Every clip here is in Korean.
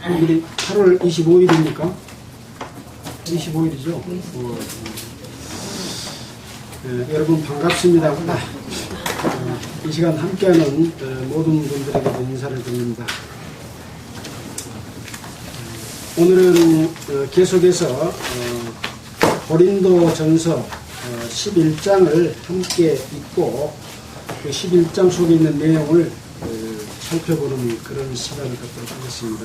오늘이 8월 25일입니까? 25일이죠? 여러분 반갑습니다. 이 시간 함께하는 모든 분들에게도 인사를 드립니다. 오늘은 계속해서 고린도전서 11장을 함께 읽고 그 11장 속에 있는 내용을 살펴보는 그런 시간을 갖도록 하겠습니다.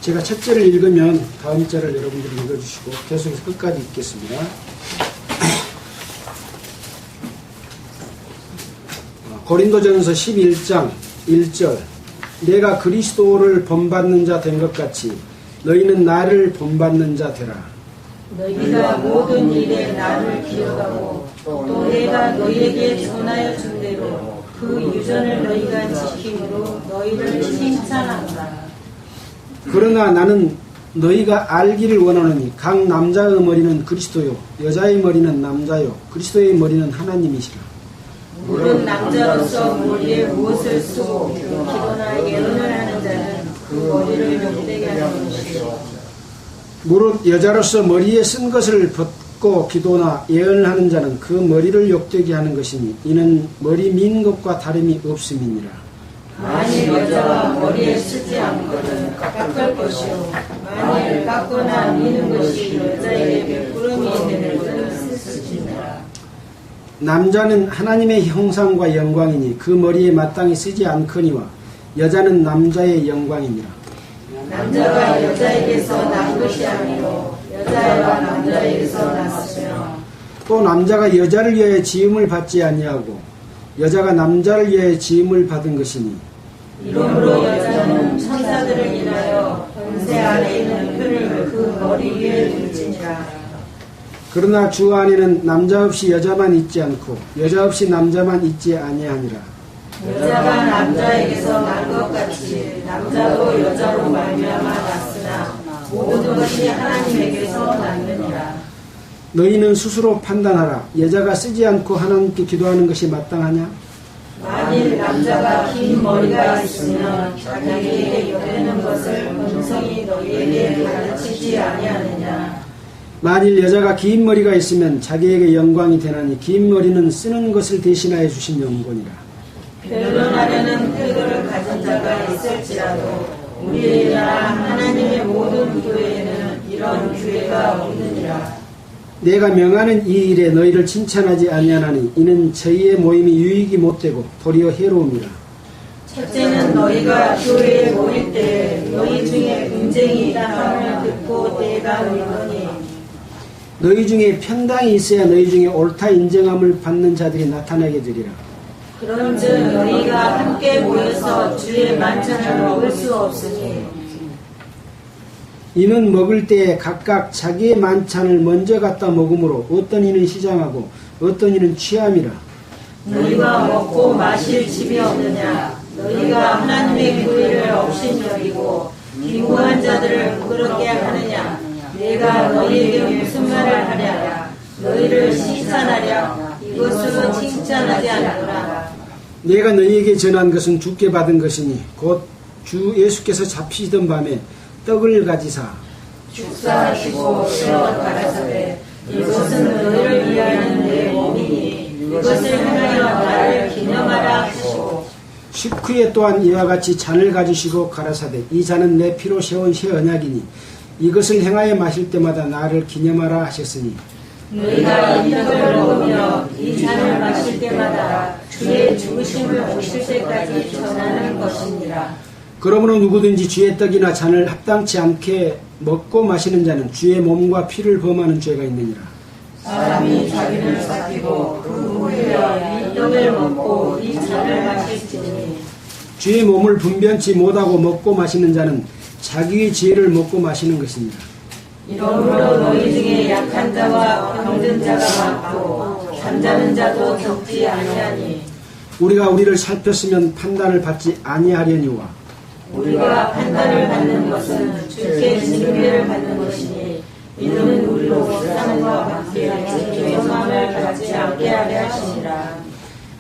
제가 첫 절을 읽으면 다음 절을 여러분들이 읽어주시고 계속해서 끝까지 읽겠습니다. 고린도전서 11장 1절 내가 그리스도를 본받는 자 된 것 같이 너희는 나를 본받는 자 되라. 너희가 모든 일에 나를 기억하고 또 내가 너희에게 전하여 준 대로 그 유전을 너희가 지킴으로 너희를 칭찬한다. 그러나 나는 너희가 알기를 원하노니 각 남자의 머리는 그리스도요 여자의 머리는 남자요 그리스도의 머리는 하나님이시라. 물은 남자로서 머리에 무엇을 쓰고 기도나 예언을 하는 자는 그 머리를 욕되게 하는 것이요 무릇 여자로서 머리에 쓴 것을 벗고 기도나 예언을 하는 자는 그 머리를 욕되게 하는 것이니 이는 머리 민 것과 다름이 없음이니라. 만일 여자가 머리에 쓰지 않거든 깎을 것이요 만일 깎거나 미는 것이 여자에게 백부름이 되는 것은 쓸지니라. 남자는 하나님의 형상과 영광이니 그 머리에 마땅히 쓰지 않거니와 여자는 남자의 영광이니라. 남자가 여자에게서 난 것이 아니요 여자가 남자에게서 났으며 또 남자가 여자를 위하여 지음을 받지 아니하고 여자가 남자를 위하여 지음을 받은 것이니 이러므로 여자는 천사들을 인하여 권세 아래 있는 표를 그 머리 위에 둘지니라. 그러나 주 안에는 남자 없이 여자만 있지 않고 여자 없이 남자만 있지 아니하니라. 여자가 남자에게서 난 것 같이 남자도 여자로 말미암아 났으나 모든 것이 하나님에게서 났느니라. 너희는 스스로 판단하라. 여자가 쓰지 않고 하나님께 기도하는 것이 마땅하냐? 만일 남자가 긴 머리가 있으면 자기에게 여되는 것을 본성이 너희에게 가르치지 아니하느냐. 만일 여자가 긴 머리가 있으면 자기에게 영광이 되나니 긴 머리는 쓰는 것을 대신하여 주신 영광이라. 변론하려는 태도를 가진 자가 있을지라도 우리의 나라 하나님의 모든 교회에는 이런 교회가 없느니라. 내가 명하는 이 일에 너희를 칭찬하지 아니하나니 이는 저희의 모임이 유익이 못되고 도리어 해로움이라. 첫째는 너희가 교회에 모일 때 너희 중에 분쟁이 있다 함을 듣고 내가 믿으니 너희 중에 편당이 있어야 너희 중에 옳다 인정함을 받는 자들이 나타나게 되리라. 그런즉 너희가 함께 모여서 주의 만찬을 먹을 수 없으니 이는 먹을 때에 각각 자기의 만찬을 먼저 갖다 먹으므로 어떤 이는 시장하고 어떤 이는 취함이라. 너희가 먹고 마실 집이 없느냐. 너희가 하나님의 교회를 업신여기고 빈곤한 자들을 부끄럽게 하느냐. 내가 너희에게 무슨 말을 하랴. 너희를 칭찬하랴. 이것으로 칭찬하지 않노라. 내가 너희에게 전한 것은 주께 받은 것이니 곧 주 예수께서 잡히시던 밤에 떡을 가지사 축사하시고 세워 가라사대 이것은 너희를 위하여 내 몸이니 이것을 행하여 나를 기념하라 하시고 식후에 또한 이와 같이 잔을 가지시고 가라사대 이 잔은 내 피로 세운 새 언약이니 이것을 행하여 마실 때마다 나를 기념하라 하셨으니 너희가 이 떡을 먹으며 이 잔을 마실 때마다 주의 죽으심을 보실 때까지 전하는 것이니라. 그러므로 누구든지 주의 떡이나 잔을 합당치 않게 먹고 마시는 자는 주의 몸과 피를 범하는 죄가 있느니라. 사람이 자기를 살피고 그 후에 이 떡을 먹고 이 잔을 마실지니 주의 몸을 분변치 못하고 먹고 마시는 자는 자기의 죄를 먹고 마시는 것입니다. 이러므로 너희 중에 약한 자와 병든 자가 많고 잠자는 자도 적지 아니하니 우리가 우리를 살폈으면 판단을 받지 아니하려니와 우리가 판단을 받는 것은 주께 징계를 받는 것이니 이는 우리로 세상과 않게 하여 죄성함을 갖지 않게 하려 하시니라.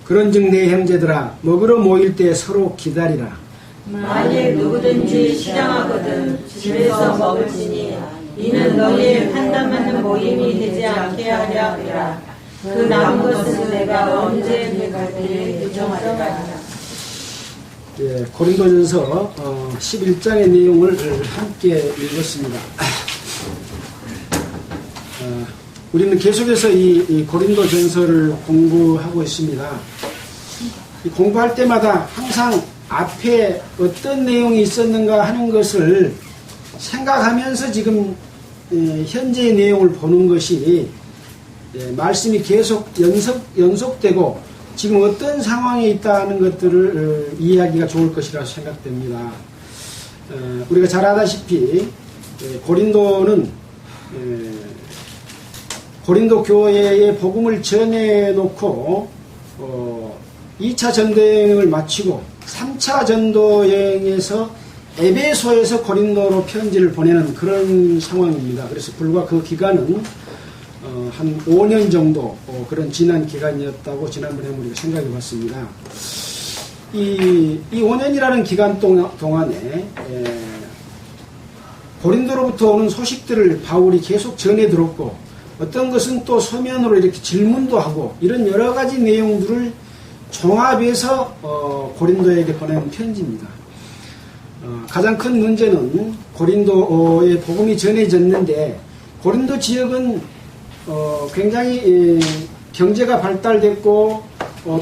그런즉 내 형제들아 먹으러 모일 때 서로 기다리라. 만일 누구든지 시장하거든 집에서 먹을지니 이는 너희의 판단 맞는 모임이 되지 않게 하려 함이라. 그 남은 것은 내가 언제 갈 때에 규정하리라. 예, 고린도전서 11장의 내용을 함께 읽었습니다. 우리는 계속해서 이 고린도전서를 공부하고 있습니다. 공부할 때마다 항상 앞에 어떤 내용이 있었는가 하는 것을 생각하면서 지금 현재의 내용을 보는 것이 말씀이 계속 연속되고 지금 어떤 상황에 있다는 것들을 이해하기가 좋을 것이라 생각됩니다. 우리가 잘 아다시피 고린도는 고린도 교회에 복음을 전해놓고 2차 전도여행을 마치고 3차 전도여행에서 에베소에서 고린도로 편지를 보내는 그런 상황입니다. 그래서 불과 그 기간은 한 5년 정도 그런 지난 기간이었다고 지난번에 우리가 생각해 봤습니다. 이 5년이라는 기간 동안에 고린도로부터 오는 소식들을 바울이 계속 전해 들었고 어떤 것은 또 서면으로 이렇게 질문도 하고 이런 여러 가지 내용들을 종합해서 고린도에게 보낸 편지입니다. 가장 큰 문제는 고린도에 복음이 전해졌는데 고린도 지역은 굉장히 경제가 발달됐고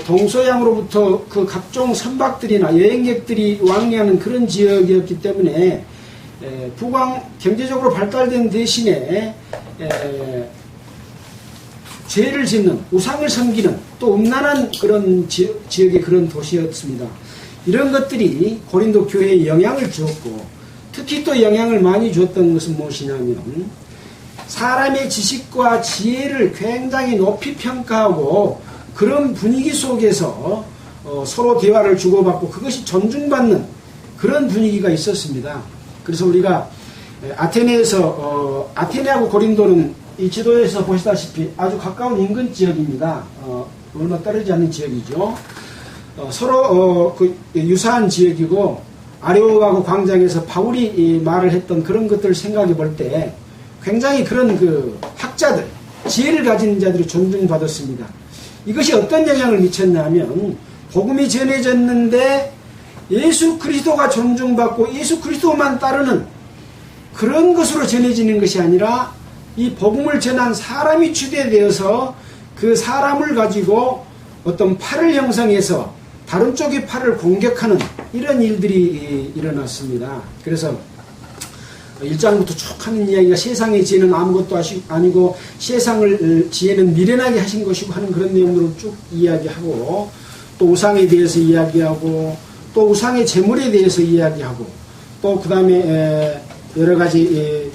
동서양으로부터 그 각종 선박들이나 여행객들이 왕래하는 그런 지역이었기 때문에 경제적으로 발달된 대신에 죄를 짓는 우상을 섬기는 또 음란한 그런 지역의 그런 도시였습니다. 이런 것들이 고린도 교회에 영향을 주었고 특히 또 영향을 많이 주었던 것은 무엇이냐면 사람의 지식과 지혜를 굉장히 높이 평가하고 그런 분위기 속에서 서로 대화를 주고받고 그것이 존중받는 그런 분위기가 있었습니다. 그래서 우리가 아테네에서 아테네하고 고린도는 이 지도에서 보시다시피 아주 가까운 인근 지역입니다. 얼마 떨어지지 않는 지역이죠. 서로 유사한 지역이고 아레오가고 광장에서 바울이 말을 했던 그런 것들을 생각해 볼 때 굉장히 그런 그 학자들, 지혜를 가진 자들이 존중받았습니다. 이것이 어떤 영향을 미쳤냐면 복음이 전해졌는데 예수 그리스도가 존중받고 예수 그리스도만 따르는 그런 것으로 전해지는 것이 아니라 이 복음을 전한 사람이 추대되어서 그 사람을 가지고 어떤 팔을 형성해서 다른 쪽의 팔을 공격하는 이런 일들이 일어났습니다. 그래서 1장부터 쭉 하는 이야기가 세상의 지혜는 아무것도 아니고 세상을 지혜는 미련하게 하신 것이고 하는 그런 내용들을 쭉 이야기하고 또 우상에 대해서 이야기하고 또 우상의 재물에 대해서 이야기하고 또 그 다음에 여러 가지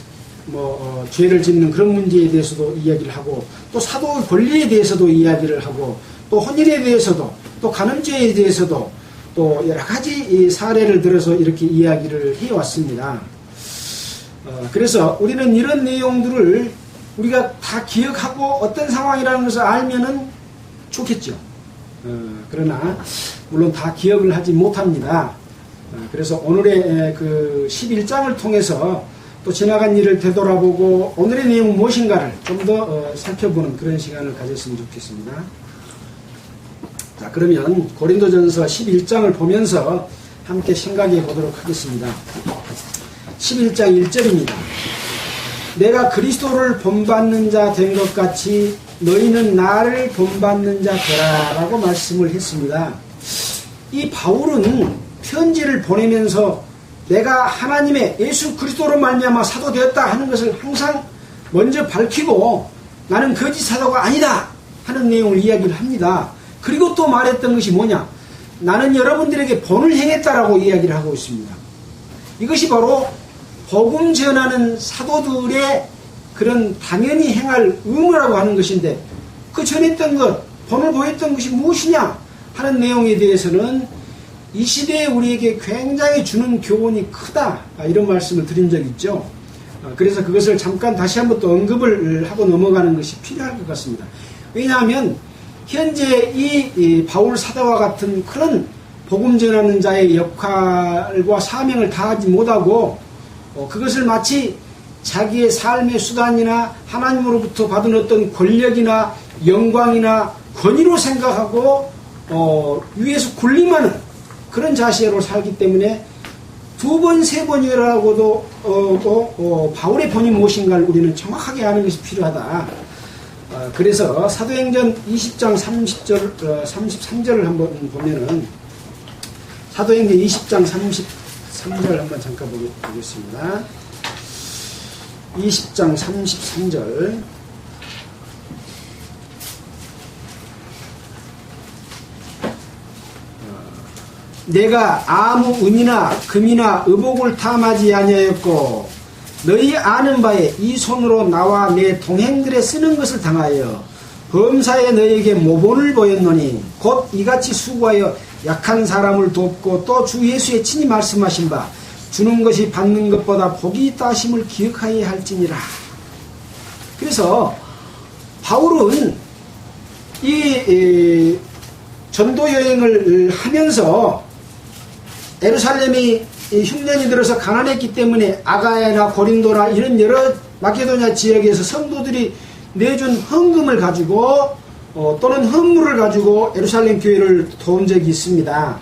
죄를 짓는 그런 문제에 대해서도 이야기를 하고 또 사도의 권리에 대해서도 이야기를 하고 또 혼인에 대해서도 또 간음죄에 대해서도 또 여러 가지 사례를 들어서 이렇게 이야기를 해왔습니다. 그래서 우리는 이런 내용들을 우리가 다 기억하고 어떤 상황이라는 것을 알면은 좋겠죠. 그러나 물론 다 기억을 하지 못합니다. 그래서 오늘의 그 11장을 통해서 또 지나간 일을 되돌아보고 오늘의 내용은 무엇인가를 좀 더 살펴보는 그런 시간을 가졌으면 좋겠습니다. 자, 그러면 고린도전서 11장을 보면서 함께 생각해 보도록 하겠습니다. 11장 1절입니다. 내가 그리스도를 본받는 자 된 것 같이 너희는 나를 본받는 자 되라 라고 말씀을 했습니다. 이 바울은 편지를 보내면서 내가 하나님의 예수 그리스도로 말미암아 사도 되었다 하는 것을 항상 먼저 밝히고 나는 거짓 사도가 아니다 하는 내용을 이야기를 합니다. 그리고 또 말했던 것이 뭐냐? 나는 여러분들에게 본을 행했다라고 이야기를 하고 있습니다. 이것이 바로 복음 전하는 사도들의 그런 당연히 행할 의무라고 하는 것인데 그 전했던 것, 본을 보였던 것이 무엇이냐 하는 내용에 대해서는 이 시대에 우리에게 굉장히 주는 교훈이 크다 이런 말씀을 드린 적이 있죠. 그래서 그것을 잠깐 다시 한번 또 언급을 하고 넘어가는 것이 필요할 것 같습니다. 왜냐하면 현재 이 바울 사도와 같은 그런 복음 전하는 자의 역할과 사명을 다하지 못하고 그것을 마치 자기의 삶의 수단이나 하나님으로부터 받은 어떤 권력이나 영광이나 권위로 생각하고 위에서 군림하는 그런 자세로 살기 때문에 두 번, 세 번이라고도 바울의 본이 무엇인가를 우리는 정확하게 아는 것이 필요하다. 그래서 사도행전 20장 33절을 한번 보면은 사도행전 20장 33절 한번 잠깐 보겠습니다. 20장 33절 내가 아무 은이나 금이나 의복을 탐하지 아니하였고 너희 아는 바에 이 손으로 나와 내 동행들에 쓰는 것을 당하여 범사에 너희에게 모본을 보였노니 곧 이같이 수고하여 약한 사람을 돕고 또 주 예수의 친히 말씀하신 바 주는 것이 받는 것보다 복이 있다 하심을 기억하여야 할지니라. 그래서 바울은 이 전도 여행을 하면서 예루살렘이 흉년이 들어서 가난했기 때문에 아가야나 고린도나 이런 여러 마케도냐 지역에서 성도들이 내준 헌금을 가지고 또는 헌물을 가지고 예루살렘 교회를 도운 적이 있습니다.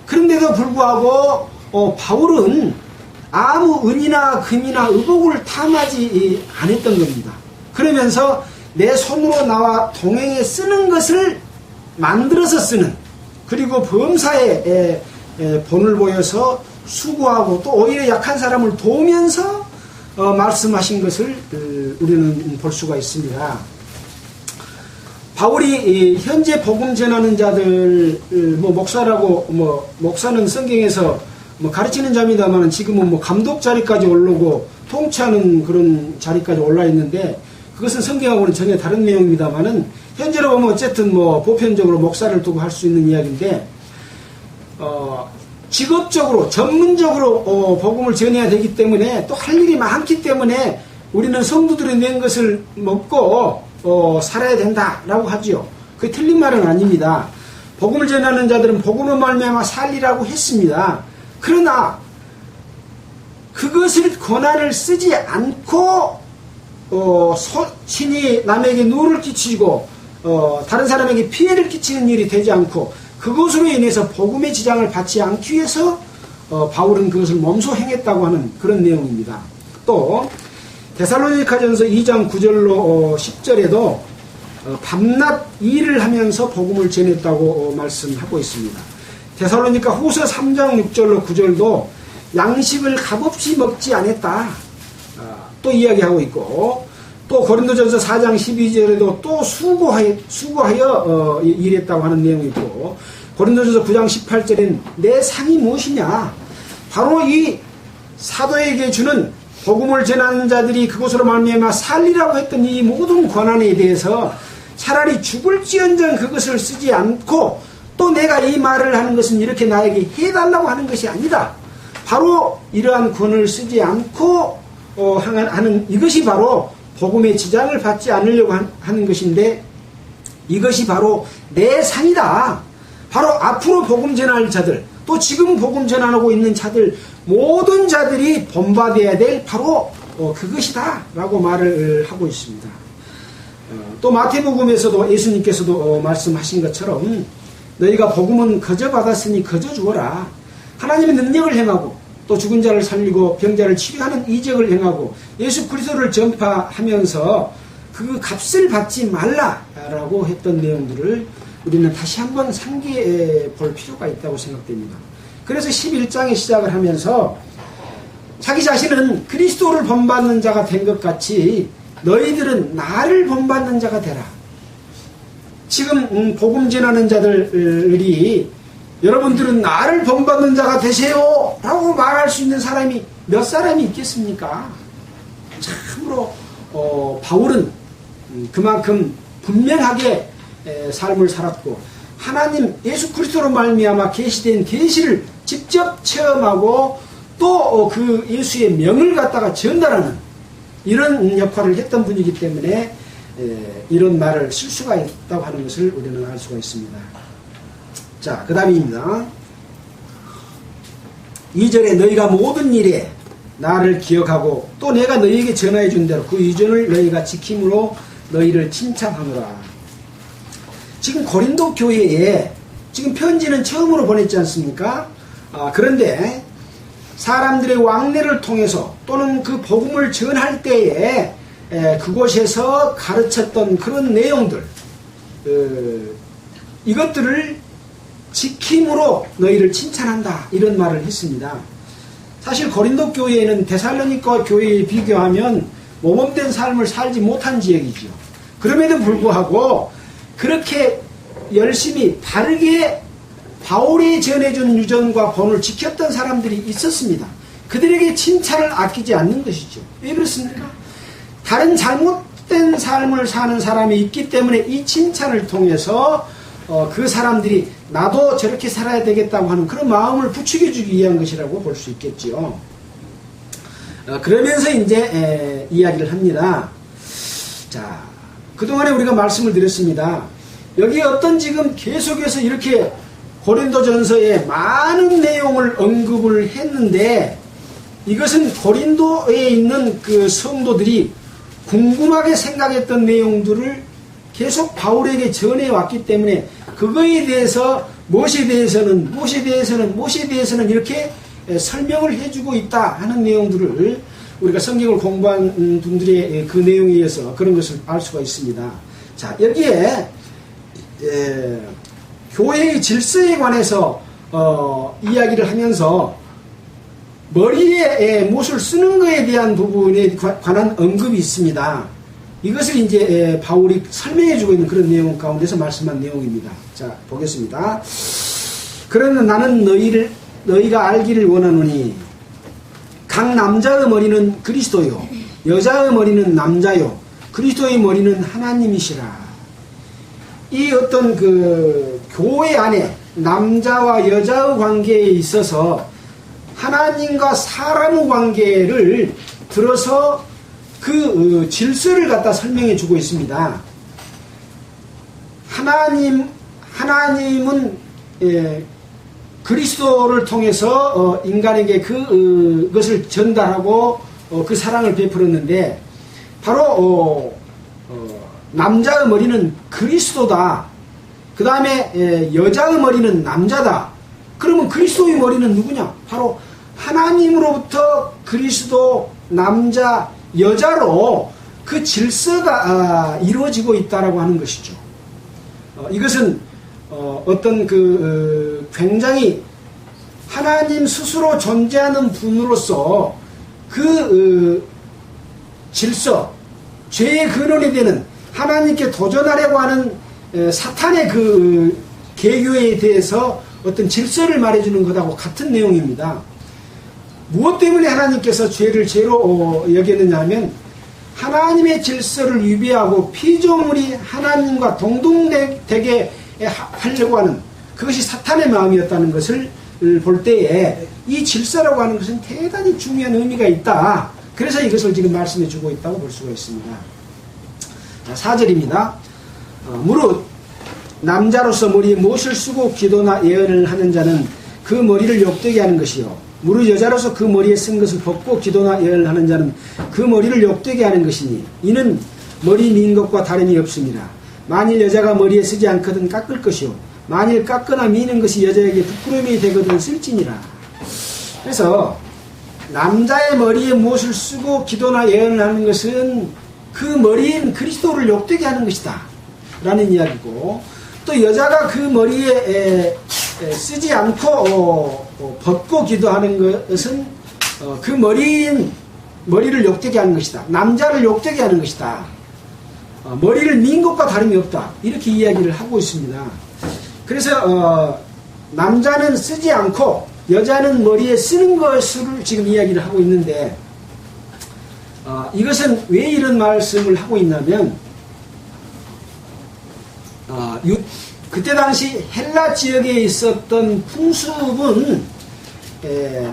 그런데도 불구하고 바울은 아무 은이나 금이나 의복을 탐하지 않았던 겁니다. 그러면서 내 손으로 나와 동행에 쓰는 것을 만들어서 쓰는, 그리고 범사에 본을 보여서 수고하고 또 오히려 약한 사람을 도우면서 말씀하신 것을 우리는 볼 수가 있습니다. 바울이 현재 복음 전하는 자들, 목사라고, 목사는 성경에서 가르치는 자입니다만 지금은 감독 자리까지 오르고 통치하는 그런 자리까지 올라 있는데, 그것은 성경하고는 전혀 다른 내용입니다만은 현재로 보면 어쨌든 보편적으로 목사를 두고 할 수 있는 이야기인데, 직업적으로 전문적으로 복음을 전해야 되기 때문에 또 할 일이 많기 때문에 우리는 성도들이 낸 것을 먹고 살아야 된다라고 하지요. 그게 틀린 말은 아닙니다. 복음을 전하는 자들은 복음을 말미암아 살리라고 했습니다. 그러나 그것을 권한을 쓰지 않고 친히 남에게 누를 끼치고 다른 사람에게 피해를 끼치는 일이 되지 않고 그것으로 인해서 복음의 지장을 받지 않기 위해서 바울은 그것을 몸소 행했다고 하는 그런 내용입니다. 또 데살로니가전서 2장 9절로 10절에도 밤낮 일을 하면서 복음을 전했다고 말씀하고 있습니다. 데살로니가 후서 3장 6절로 9절도 양식을 값없이 먹지 않았다 또 이야기하고 있고, 또 고린도전서 4장 12절에도 또 수고하여 일했다고 하는 내용이 있고, 고린도전서 9장 18절엔 내 상이 무엇이냐, 바로 이 사도에게 주는 복음을 전하는 자들이 그것으로 말미암아 살리라고 했던 이 모든 권한에 대해서 차라리 죽을지언정 그것을 쓰지 않고, 또 내가 이 말을 하는 것은 이렇게 나에게 해달라고 하는 것이 아니다, 바로 이러한 권을 쓰지 않고 하는 이것이 바로 복음의 지장을 받지 않으려고 하는 것인데, 이것이 바로 내 상이다. 바로 앞으로 복음 전할 자들, 또 지금 복음 전하고 있는 자들, 모든 자들이 본받아야 될 바로 그것이다 라고 말을 하고 있습니다. 또 마태복음에서도 예수님께서도 말씀하신 것처럼 너희가 복음은 거저 받았으니 거저 주어라. 하나님의 능력을 행하고 또 죽은 자를 살리고 병자를 치료하는 이적을 행하고 예수 그리스도를 전파하면서 그 값을 받지 말라라고 했던 내용들을 우리는 다시 한번 상기해 볼 필요가 있다고 생각됩니다. 그래서 11장에 시작을 하면서 자기 자신은 그리스도를 본받는 자가 된 것 같이 너희들은 나를 본받는 자가 되라. 지금 복음 전하는 자들이 여러분들은 나를 본받는 자가 되세요 라고 말할 수 있는 사람이 몇 사람이 있겠습니까? 참으로 바울은 그만큼 분명하게 삶을 살았고, 하나님 예수 그리스도로 말미암아 계시된 계시를 직접 체험하고 또 그 예수의 명을 갖다가 전달하는 이런 역할을 했던 분이기 때문에 이런 말을 쓸 수가 있다고 하는 것을 우리는 알 수가 있습니다. 자, 그 다음입니다. 2절에 너희가 모든 일에 나를 기억하고 또 내가 너희에게 전하여 준 대로 그 유전을 너희가 지킴으로 너희를 칭찬하노라. 지금 고린도 교회에 지금 편지는 처음으로 보냈지 않습니까? 그런데 사람들의 왕래를 통해서 또는 그 복음을 전할 때에 그곳에서 가르쳤던 그런 내용들, 이것들을 지킴으로 너희를 칭찬한다, 이런 말을 했습니다. 사실 고린도 교회는 데살로니가 교회에 비교하면 모범된 삶을 살지 못한 지역이죠. 그럼에도 불구하고 그렇게 열심히 바르게 바울이 전해준 유전과 본을 지켰던 사람들이 있었습니다. 그들에게 칭찬을 아끼지 않는 것이죠. 왜 그렇습니까? 다른 잘못된 삶을 사는 사람이 있기 때문에 이 칭찬을 통해서 그 사람들이 나도 저렇게 살아야 되겠다고 하는 그런 마음을 부추겨주기 위한 것이라고 볼 수 있겠죠. 그러면서 이제 이야기를 합니다. 자, 그동안에 우리가 말씀을 드렸습니다. 여기 어떤 지금 계속해서 이렇게 고린도전서에 많은 내용을 언급을 했는데 이것은 고린도에 있는 그 성도들이 궁금하게 생각했던 내용들을 계속 바울에게 전해왔기 때문에 그거에 대해서 무엇에 대해서는 이렇게 설명을 해주고 있다 하는 내용들을 우리가 성경을 공부한 분들의 그 내용에 의해서 그런 것을 알 수가 있습니다. 자, 여기에 교회의 질서에 관해서 이야기를 하면서 머리에 못을 쓰는 것에 대한 부분에 관한 언급이 있습니다. 이것을 이제 바울이 설명해주고 있는 그런 내용 가운데서 말씀한 내용입니다. 자, 보겠습니다. 그러나 나는 너희가 알기를 원하노니 각 남자의 머리는 그리스도요 여자의 머리는 남자요 그리스도의 머리는 하나님이시라. 이 어떤 그 교회 안에 남자와 여자의 관계에 있어서 하나님과 사람의 관계를 들어서 그 질서를 갖다 설명해 주고 있습니다. 하나님은 그리스도를 통해서 인간에게 그것을 전달하고 그 사랑을 베풀었는데 바로 남자의 머리는 그리스도다. 그 다음에 여자의 머리는 남자다. 그러면 그리스도의 머리는 누구냐? 바로 하나님으로부터 그리스도, 남자, 여자로 그 질서가 이루어지고 있다라고 하는 것이죠. 이것은 어떤 굉장히 하나님 스스로 존재하는 분으로서 그 질서, 죄의 근원이 되는 하나님께 도전하려고 하는 사탄의 그 계교에 대해서 어떤 질서를 말해주는 것하고 같은 내용입니다. 무엇 때문에 하나님께서 죄를 죄로 여겼느냐 하면 하나님의 질서를 위배하고 피조물이 하나님과 동등되게 하려고 하는 그것이 사탄의 마음이었다는 것을 볼 때에 이 질서라고 하는 것은 대단히 중요한 의미가 있다. 그래서 이것을 지금 말씀해 주고 있다고 볼 수가 있습니다. 4절입니다. 무릇 남자로서 머리에 못을 쓰고 기도나 예언을 하는 자는 그 머리를 욕되게 하는 것이요 무릇 여자로서 그 머리에 쓴 것을 벗고 기도나 예언을 하는 자는 그 머리를 욕되게 하는 것이니 이는 머리 민 것과 다름이 없습니다. 만일 여자가 머리에 쓰지 않거든 깎을 것이요 만일 깎거나 미는 것이 여자에게 부끄러움이 되거든 쓸지니라. 그래서 남자의 머리에 무엇을 쓰고 기도나 예언을 하는 것은 그 머리인 그리스도를 욕되게 하는 것이다 라는 이야기고, 또 여자가 그 머리에 쓰지 않고 벗고 기도하는 것은 그 머리를 욕되게 하는 것이다. 남자를 욕되게 하는 것이다. 머리를 민 것과 다름이 없다. 이렇게 이야기를 하고 있습니다. 그래서 남자는 쓰지 않고 여자는 머리에 쓰는 것을 지금 이야기를 하고 있는데 이것은 왜 이런 말씀을 하고 있냐면 그때 당시 헬라 지역에 있었던 풍습은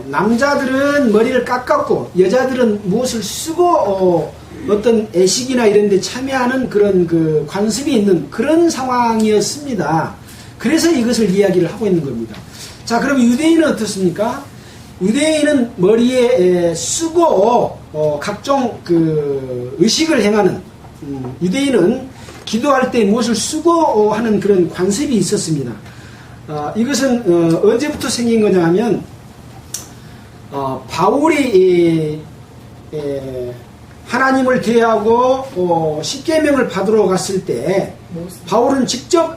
남자들은 머리를 깎았고 여자들은 무엇을 쓰고 어떤 애식이나 이런 데 참여하는 그런 그 관습이 있는 그런 상황이었습니다. 그래서 이것을 이야기를 하고 있는 겁니다. 자, 그럼 유대인은 어떻습니까? 유대인은 머리에 쓰고 각종 그 의식을 행하는 유대인은 기도할 때 무엇을 쓰고 하는 그런 관습이 있었습니다. 이것은 언제부터 생긴 거냐 하면 바울이 하나님을 대하고 십계명을 받으러 갔을 때 바울은 직접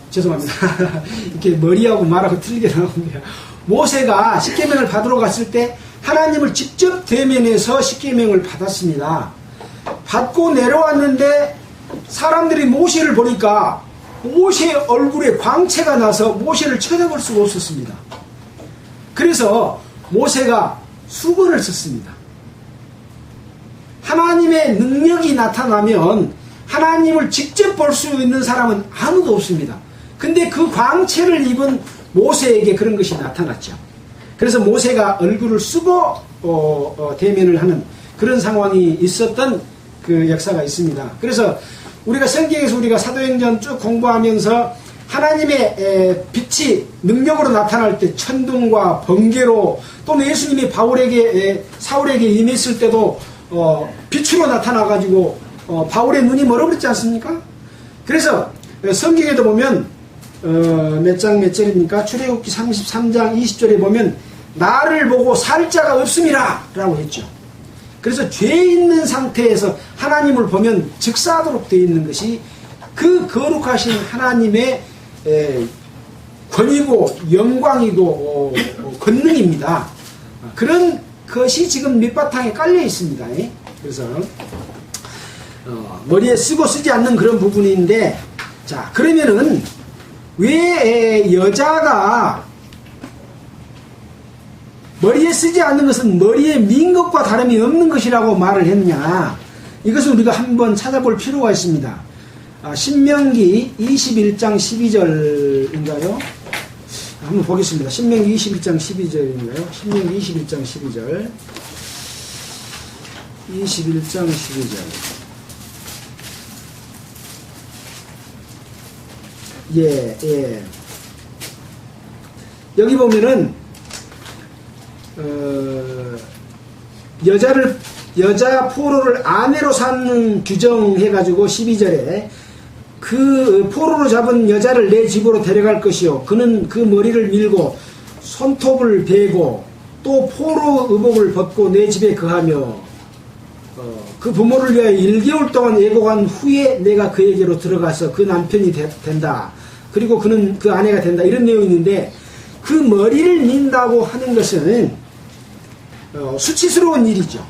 죄송합니다. 이렇게 머리하고 말하고 틀리게 나오는데요. 모세가 십계명을 받으러 갔을 때 하나님을 직접 대면해서 십계명을 받았습니다. 받고 내려왔는데 사람들이 모세를 보니까 모세의 얼굴에 광채가 나서 모세를 쳐다볼 수가 없었습니다. 그래서 모세가 수건을 썼습니다. 하나님의 능력이 나타나면 하나님을 직접 볼 수 있는 사람은 아무도 없습니다. 근데 그 광채를 입은 모세에게 그런 것이 나타났죠. 그래서 모세가 얼굴을 쓰고 대면을 하는 그런 상황이 있었던 그 역사가 있습니다. 그래서 우리가 성경에서 우리가 사도행전 쭉 공부하면서 하나님의 빛이 능력으로 나타날 때 천둥과 번개로 또는 예수님이 사울에게 임했을 때도 빛으로 나타나가지고 바울의 눈이 멀어버렸지 않습니까? 그래서 성경에도 보면 몇 절입니까? 출애굽기 33장 20절에 보면 나를 보고 살 자가 없음이라 라고 했죠. 그래서 죄 있는 상태에서 하나님을 보면 즉사하도록 되어 있는 것이 그 거룩하신 하나님의 권위고 영광이고 권능입니다. 그런 것이 지금 밑바탕에 깔려 있습니다. 그래서 머리에 쓰고 쓰지 않는 그런 부분인데, 자, 그러면은 왜 여자가 머리에 쓰지 않는 것은 머리에 민 것과 다름이 없는 것이라고 말을 했냐? 이것을 우리가 한번 찾아볼 필요가 있습니다. 신명기 21장 12절인가요? 한번 보겠습니다. 신명기 21장 12절인가요? 신명기 21장 12절. 21장 12절. 예. 여기 보면은, 여자 포로를 아내로 삼는 규정해가지고 12절에 그 포로로 잡은 여자를 내 집으로 데려갈 것이요. 그는 그 머리를 밀고 손톱을 베고 또 포로 의복을 벗고 내 집에 거하며 그 부모를 위하여 1개월 동안 애고한 후에 내가 그에게로 들어가서 그 남편이 된다. 그리고 그는 그 아내가 된다. 이런 내용이 있는데 그 머리를 민다고 하는 것은 수치스러운 일이죠.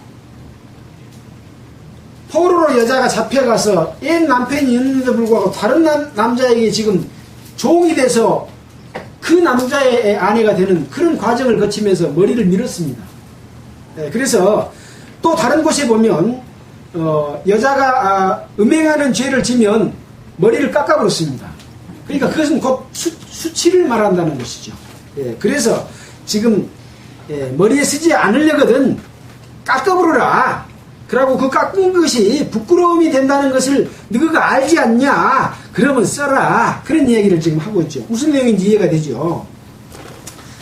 포로로 여자가 잡혀가서 옛 남편이 있는데도 불구하고 다른 남자에게 지금 종이 돼서 그 남자의 아내가 되는 그런 과정을 거치면서 머리를 밀었습니다. 그래서 또 다른 곳에 보면 여자가 음행하는 죄를 지면 머리를 깎아버렸습니다. 그러니까 그것은 곧 수치를 말한다는 것이죠. 그래서 지금 머리에 쓰지 않으려거든 깎아버려라. 그러고 그 깎은 것이 부끄러움이 된다는 것을 너가 알지 않냐? 그러면 써라. 그런 이야기를 지금 하고 있죠. 무슨 내용인지 이해가 되죠.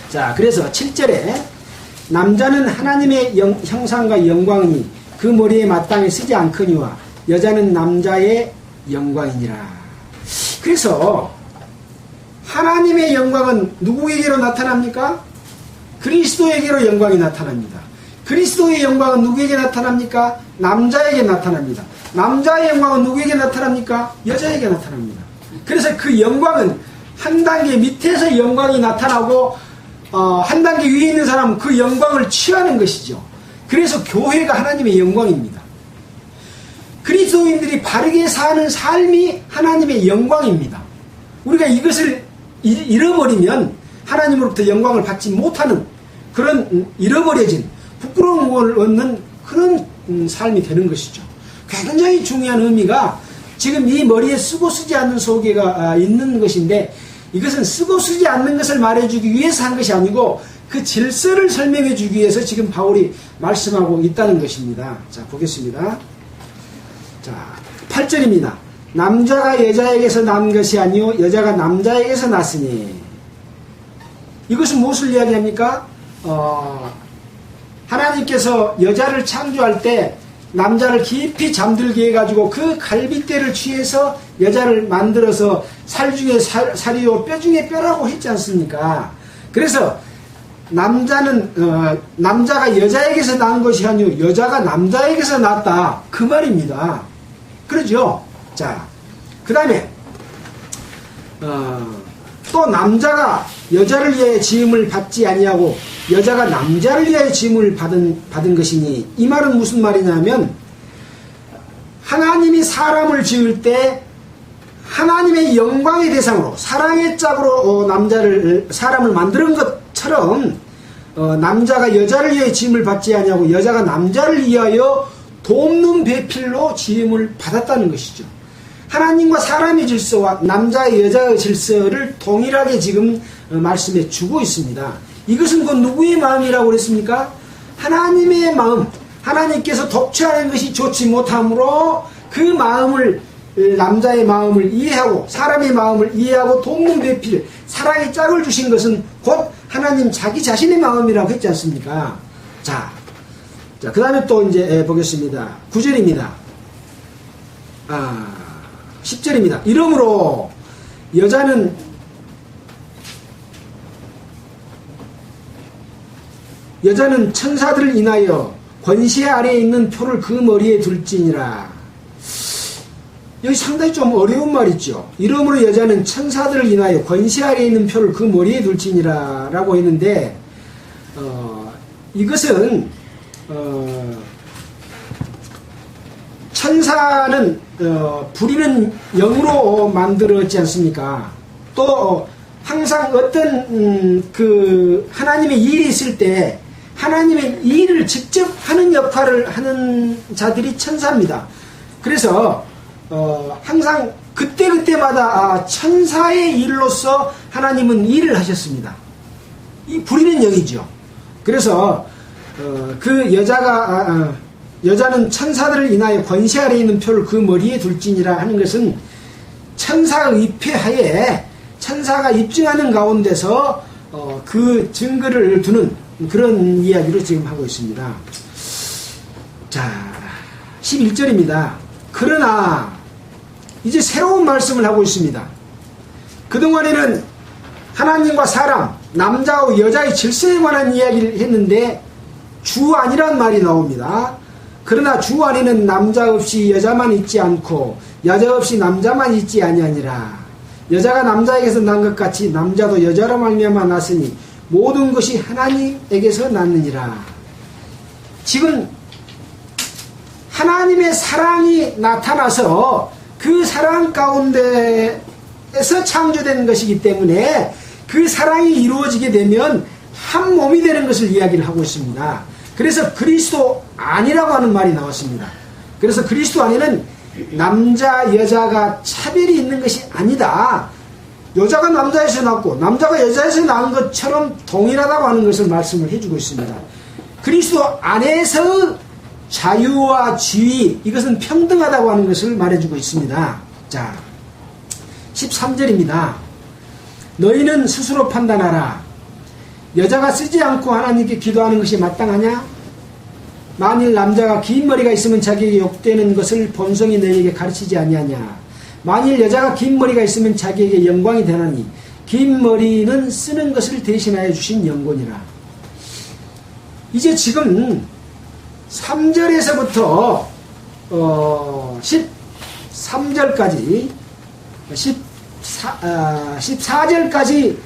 자, 그래서 7절에 남자는 하나님의 형상과 영광이니 그 머리에 마땅히 쓰지 않거니와 여자는 남자의 영광이니라. 그래서 하나님의 영광은 누구에게로 나타납니까? 그리스도에게로 영광이 나타납니다. 그리스도의 영광은 누구에게 나타납니까? 남자에게 나타납니다. 남자의 영광은 누구에게 나타납니까? 여자에게 나타납니다. 그래서 그 영광은 한 단계 밑에서 영광이 나타나고 한 단계 위에 있는 사람은 그 영광을 취하는 것이죠. 그래서 교회가 하나님의 영광입니다. 그리스도인들이 바르게 사는 삶이 하나님의 영광입니다. 우리가 이것을 잃어버리면 하나님으로부터 영광을 받지 못하는 그런 잃어버려진 부끄러움을 얻는 그런 삶이 되는 것이죠. 굉장히 중요한 의미가 지금 이 머리에 쓰고 쓰지 않는 소개가 있는 것인데 이것은 쓰고 쓰지 않는 것을 말해주기 위해서 한 것이 아니고 그 질서를 설명해 주기 위해서 지금 바울이 말씀하고 있다는 것입니다. 자, 보겠습니다. 자, 8절입니다. 남자가 여자에게서 난 것이 아니요 여자가 남자에게서 났으니. 이것은 무엇을 이야기합니까? 하나님께서 여자를 창조할 때 남자를 깊이 잠들게 해가지고 그 갈빗대를 취해서 여자를 만들어서 살 중에 살이요 뼈 중에 뼈라고 했지 않습니까? 그래서 남자가 여자에게서 난 것이 아니요 여자가 남자에게서 났다 그 말입니다. 그러죠? 자, 그 다음에 또 남자가 여자를 위하여 지음을 받지 아니하고 여자가 남자를 위하여 지음을 받은 것이니, 이 말은 무슨 말이냐면 하나님이 사람을 지을 때 하나님의 영광의 대상으로 사랑의 짝으로 사람을 만드는 것처럼 남자가 여자를 위하여 지음을 받지 아니하고 여자가 남자를 위하여 돕는 배필로 지음을 받았다는 것이죠. 하나님과 사람의 질서와 남자의 여자의 질서를 동일하게 지금 말씀해 주고 있습니다. 이것은 그 누구의 마음이라고 그랬습니까? 하나님의 마음. 하나님께서 독취하는 것이 좋지 못하므로 그 마음을, 남자의 마음을 이해하고 사람의 마음을 이해하고 돕는 배필, 사랑의 짝을 주신 것은 곧 하나님 자기 자신의 마음이라고 했지 않습니까? 자, 그 다음에 또 이제 보겠습니다. 9절입니다. 10절입니다. 이러므로 여자는 천사들을 인하여 권세 아래에 있는 표를 그 머리에 둘지니라. 여기 상당히 좀 어려운 말이죠. 이러므로 여자는 천사들을 인하여 권세 아래에 있는 표를 그 머리에 둘지니라 라고 했는데 이것은 천사는 부리는 영으로 만들었지 않습니까? 또 항상 어떤 그 하나님의 일이 있을 때 하나님의 일을 직접 하는 역할을 하는 자들이 천사입니다. 그래서 항상 그때마다 천사의 일로서 하나님은 일을 하셨습니다. 이 부리는 영이죠. 그래서 그 여자는 천사들을 인하여 권세 아래에 있는 표를 그 머리에 둘지니라 하는 것은 천사의 입회하에 천사가 입증하는 가운데서 그 증거를 두는 그런 이야기로 지금 하고 있습니다. 자, 11절입니다. 그러나 이제 새로운 말씀을 하고 있습니다. 그동안에는 하나님과 사람, 남자와 여자의 질서에 관한 이야기를 했는데 주 안이란 말이 나옵니다. 그러나 주 안에는 남자 없이 여자만 있지 않고 여자 없이 남자만 있지 아니하니라. 여자가 남자에게서 난 것 같이 남자도 여자로 말미암아 났으니 모든 것이 하나님에게서 났느니라. 지금 하나님의 사랑이 나타나서 그 사랑 가운데에서 창조된 것이기 때문에 그 사랑이 이루어지게 되면 한 몸이 되는 것을 이야기를 하고 있습니다. 그래서 그리스도 안이라고 하는 말이 나왔습니다. 그래서 그리스도 안에는 남자 여자가 차별이 있는 것이 아니다. 여자가 남자에서 낳고 남자가 여자에서 낳은 것처럼 동일하다고 하는 것을 말씀을 해주고 있습니다. 그리스도 안에서 자유와 지위, 이것은 평등하다고 하는 것을 말해주고 있습니다. 자, 13절입니다. 너희는 스스로 판단하라. 여자가 쓰지 않고 하나님께 기도하는 것이 마땅하냐? 만일 남자가 긴 머리가 있으면 자기에게 욕되는 것을 본성이 너희에게 가르치지 아니하냐? 만일 여자가 긴 머리가 있으면 자기에게 영광이 되나니 긴 머리는 쓰는 것을 대신하여 주신 영곤이라. 이제 지금 3절에서부터 13절까지 14절까지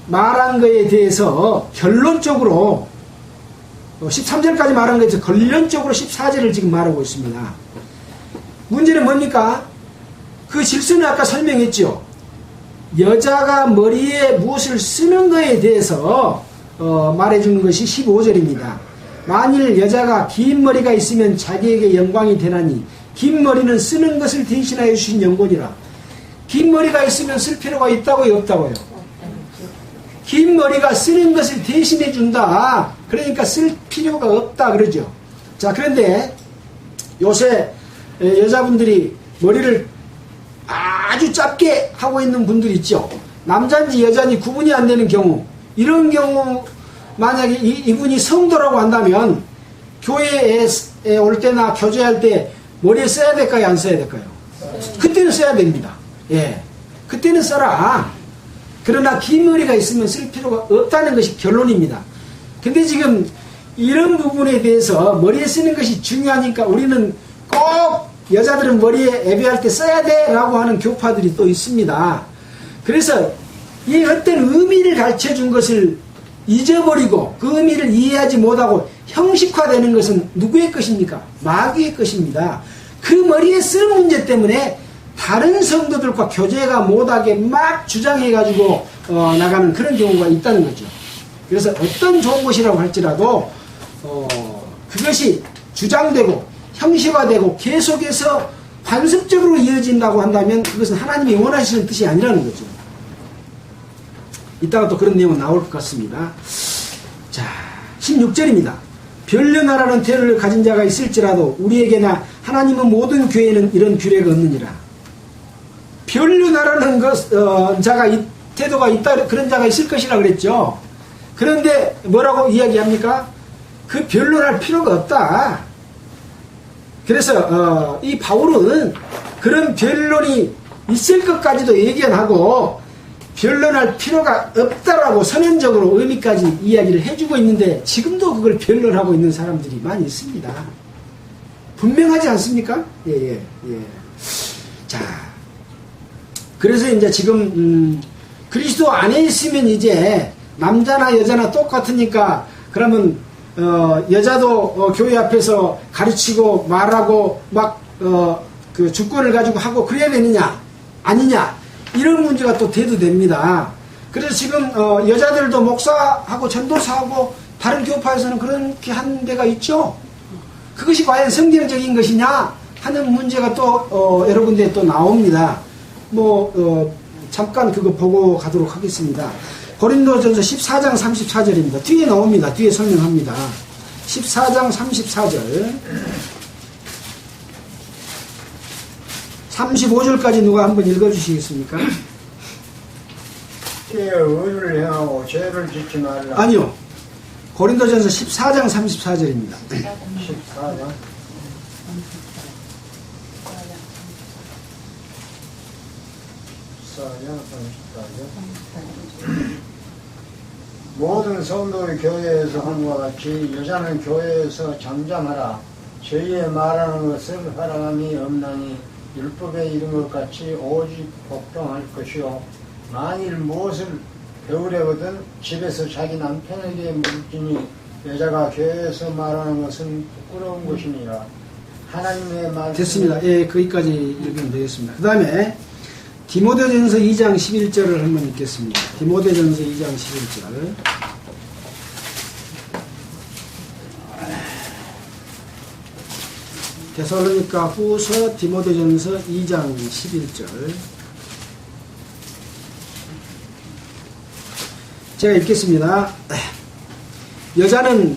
말한 것에 대해서 결론적으로 13절까지 말한 것에 대해서 결론적으로 14절을 지금 말하고 있습니다. 문제는 뭡니까? 그 질서는 아까 설명했죠. 여자가 머리에 무엇을 쓰는 것에 대해서 말해주는 것이 15절입니다. 만일 여자가 긴 머리가 있으면 자기에게 영광이 되나니 긴 머리는 쓰는 것을 대신하여 주신 영곤이라. 긴 머리가 있으면 쓸 필요가 있다고요, 없다고요? 긴 머리가 쓰는 것을 대신해 준다. 그러니까 쓸 필요가 없다 그러죠. 자, 그런데 요새 여자분들이 머리를 아주 짧게 하고 있는 분들 있죠. 남자인지 여자인지 구분이 안 되는 경우, 이런 경우 만약에 이분이 성도라고 한다면 교회에 올 때나 교제할 때 머리에 써야 될까요? 안 써야 될까요? 그때는 써야 됩니다. 예, 그때는 써라. 그러나 긴 머리가 있으면 쓸 필요가 없다는 것이 결론입니다. 근데 지금 이런 부분에 대해서 머리에 쓰는 것이 중요하니까 우리는 꼭 여자들은 머리에 예배할 때 써야 돼 라고 하는 교파들이 또 있습니다. 그래서 이 어떤 의미를 가르쳐 준 것을 잊어버리고 그 의미를 이해하지 못하고 형식화되는 것은 누구의 것입니까? 마귀의 것입니다. 그 머리에 쓰는 문제 때문에 다른 성도들과 교제가 못하게 막 주장해가지고 나가는 그런 경우가 있다는 거죠. 그래서 어떤 좋은 것이라고 할지라도 그것이 주장되고 형식화되고 계속해서 관습적으로 이어진다고 한다면 그것은 하나님이 원하시는 뜻이 아니라는 거죠. 이따가 또 그런 내용은 나올 것 같습니다. 자, 16절입니다. 변론하라는 태도를 가진 자가 있을지라도 우리에게나 하나님은 모든 교회에는 이런 규례가 없느니라. 변론하라는 자가 태도가 있다, 그런 자가 있을 것이라 그랬죠. 그런데 뭐라고 이야기합니까? 그 변론할 필요가 없다. 그래서 이 바울은 그런 변론이 있을 것까지도 예견하고 변론할 필요가 없다라고 선언적으로 의미까지 이야기를 해주고 있는데 지금도 그걸 변론하고 있는 사람들이 많이 있습니다. 분명하지 않습니까? 예. 자, 그래서 이제 지금 그리스도 안에 있으면 이제 남자나 여자나 똑같으니까 그러면 여자도 교회 앞에서 가르치고 말하고 막 그 주권을 가지고 하고 그래야 되느냐 아니냐 이런 문제가 또 대두됩니다. 그래서 지금 여자들도 목사하고 전도사하고 다른 교파에서는 그렇게 하는 데가 있죠. 그것이 과연 성경적인 것이냐 하는 문제가 또 여러 군데 또 나옵니다. 잠깐 그거 보고 가도록 하겠습니다. 고린도전서 14장 34절입니다. 뒤에 나옵니다. 뒤에 설명합니다. 14장 34절 35절까지 누가 한번 읽어주시겠습니까? 때에 의를 행하고 죄를 짓지 말라. 아니요. 고린도전서 14장 34절입니다. 14장 34장 모든 성도의 교회에서 함과 같이 여자는 교회에서 잠잠하라. 저희의 말하는 것을 허락함이 없나니 율법에 이른 것 같이 오직 복종할 것이요 만일 무엇을 배우려거든 집에서 자기 남편에게 물지니 여자가 교회에서 말하는 것은 부끄러운 것이니라. 하나님의 말 됐습니다. 예, 거기까지 읽으면 되겠습니다. 그 다음에 디모데전서 2장 11절을 한번 읽겠습니다. 디모데전서 2장 11절 데살로니가 후서 디모데전서 2장 11절 제가 읽겠습니다. 여자는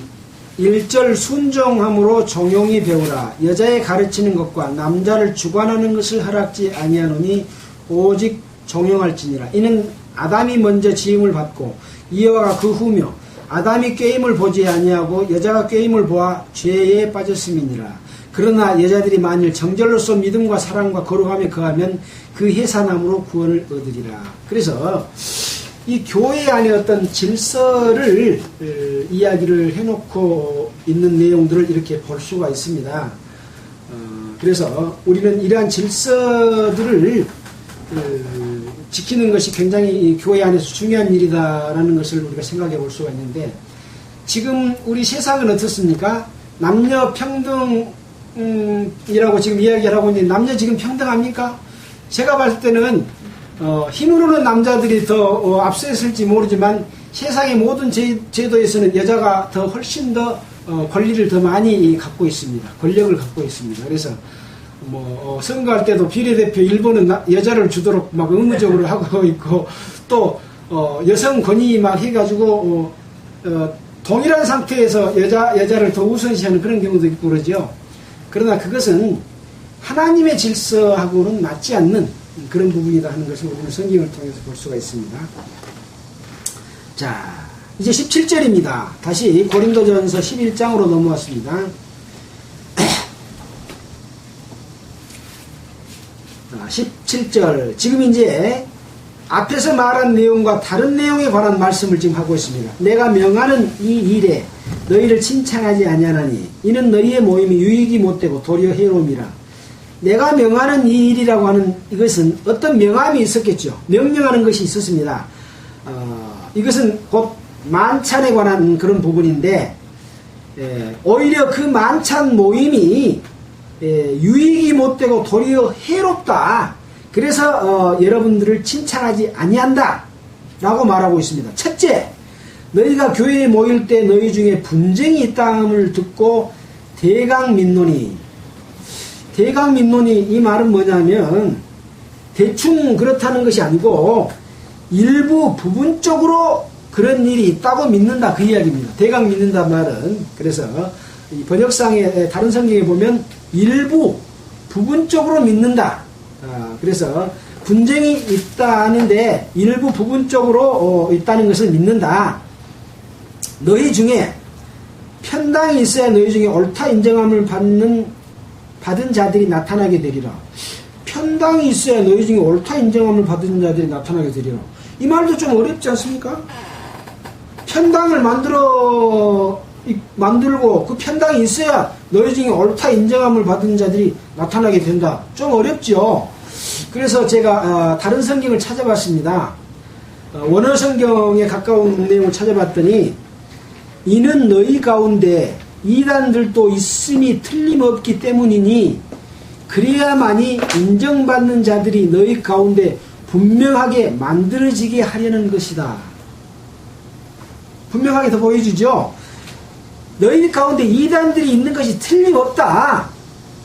1절 순종함으로 종용히 배우라. 여자의 가르치는 것과 남자를 주관하는 것을 허락지 아니하노니 오직 종용할지니라. 이는 아담이 먼저 지음을 받고 이어가 그 후며 아담이 꾀임을 보지 아니하고 여자가 꾀임을 보아 죄에 빠졌음이니라. 그러나 여자들이 만일 정절로서 믿음과 사랑과 거룩함에 거하면 그 해산함으로 구원을 얻으리라. 그래서 이 교회 안에 어떤 질서를 이야기를 해놓고 있는 내용들을 이렇게 볼 수가 있습니다. 그래서 우리는 이러한 질서들을 지키는 것이 굉장히 교회 안에서 중요한 일이다라는 것을 우리가 생각해 볼 수가 있는데 지금 우리 세상은 어떻습니까? 남녀 평등이라고 지금 이야기를 하고 있는데 남녀 지금 평등합니까? 제가 봤을 때는 힘으로는 남자들이 더 앞서 있을지 모르지만 세상의 모든 제도에서는 여자가 더 훨씬 더 권리를 더 많이 갖고 있습니다. 권력을 갖고 있습니다. 그래서 선거할 때도 비례대표 일본은 여자를 주도록 막 의무적으로 하고 있고 또 여성 권위 막 해가지고 동일한 상태에서 여자를 더 우선시하는 그런 경우도 있고 그러죠. 그러나 그것은 하나님의 질서하고는 맞지 않는 그런 부분이다 하는 것을 우리는 성경을 통해서 볼 수가 있습니다. 자, 이제 17절입니다. 다시 고린도전서 11장으로 넘어왔습니다. 17절. 지금 이제 앞에서 말한 내용과 다른 내용에 관한 말씀을 지금 하고 있습니다. 내가 명하는 이 일에 너희를 칭찬하지 아니하나니 이는 너희의 모임이 유익이 못되고 도리어 해로움이라. 내가 명하는 이 일이라고 하는 이것은 어떤 명함이 있었겠죠. 명령하는 것이 있었습니다. 이것은 곧 만찬에 관한 그런 부분인데 오히려 그 만찬 모임이 유익이 못되고 도리어 해롭다. 그래서 여러분들을 칭찬하지 아니한다 라고 말하고 있습니다. 첫째, 너희가 교회에 모일 때 너희 중에 분쟁이 있다함을 듣고 대강민논이, 이 말은 뭐냐면 대충 그렇다는 것이 아니고 일부 부분적으로 그런 일이 있다고 믿는다, 그 이야기입니다. 대강 믿는다 말은, 그래서 이 번역상에 다른 성경에 보면 일부 부분적으로 믿는다. 그래서 분쟁이 있다 하는데 일부 부분적으로 있다는 것을 믿는다. 너희 중에 편당이 있어야 너희 중에 옳다 인정함을 받은 자들이 나타나게 되리라. 편당이 있어야 너희 중에 옳다 인정함을 받은 자들이 나타나게 되리라. 이 말도 좀 어렵지 않습니까? 편당을 만들고 그 편당이 있어야 너희 중에 옳다 인정함을 받은 자들이 나타나게 된다. 좀 어렵죠. 그래서 제가 다른 성경을 찾아봤습니다. 원어 성경에 가까운 내용을 찾아봤더니 이는 너희 가운데 이단들도 있음이 틀림없기 때문이니 그래야만이 인정받는 자들이 너희 가운데 분명하게 만들어지게 하려는 것이다. 분명하게 더 보여주죠. 너희 가운데 이단들이 있는 것이 틀림없다.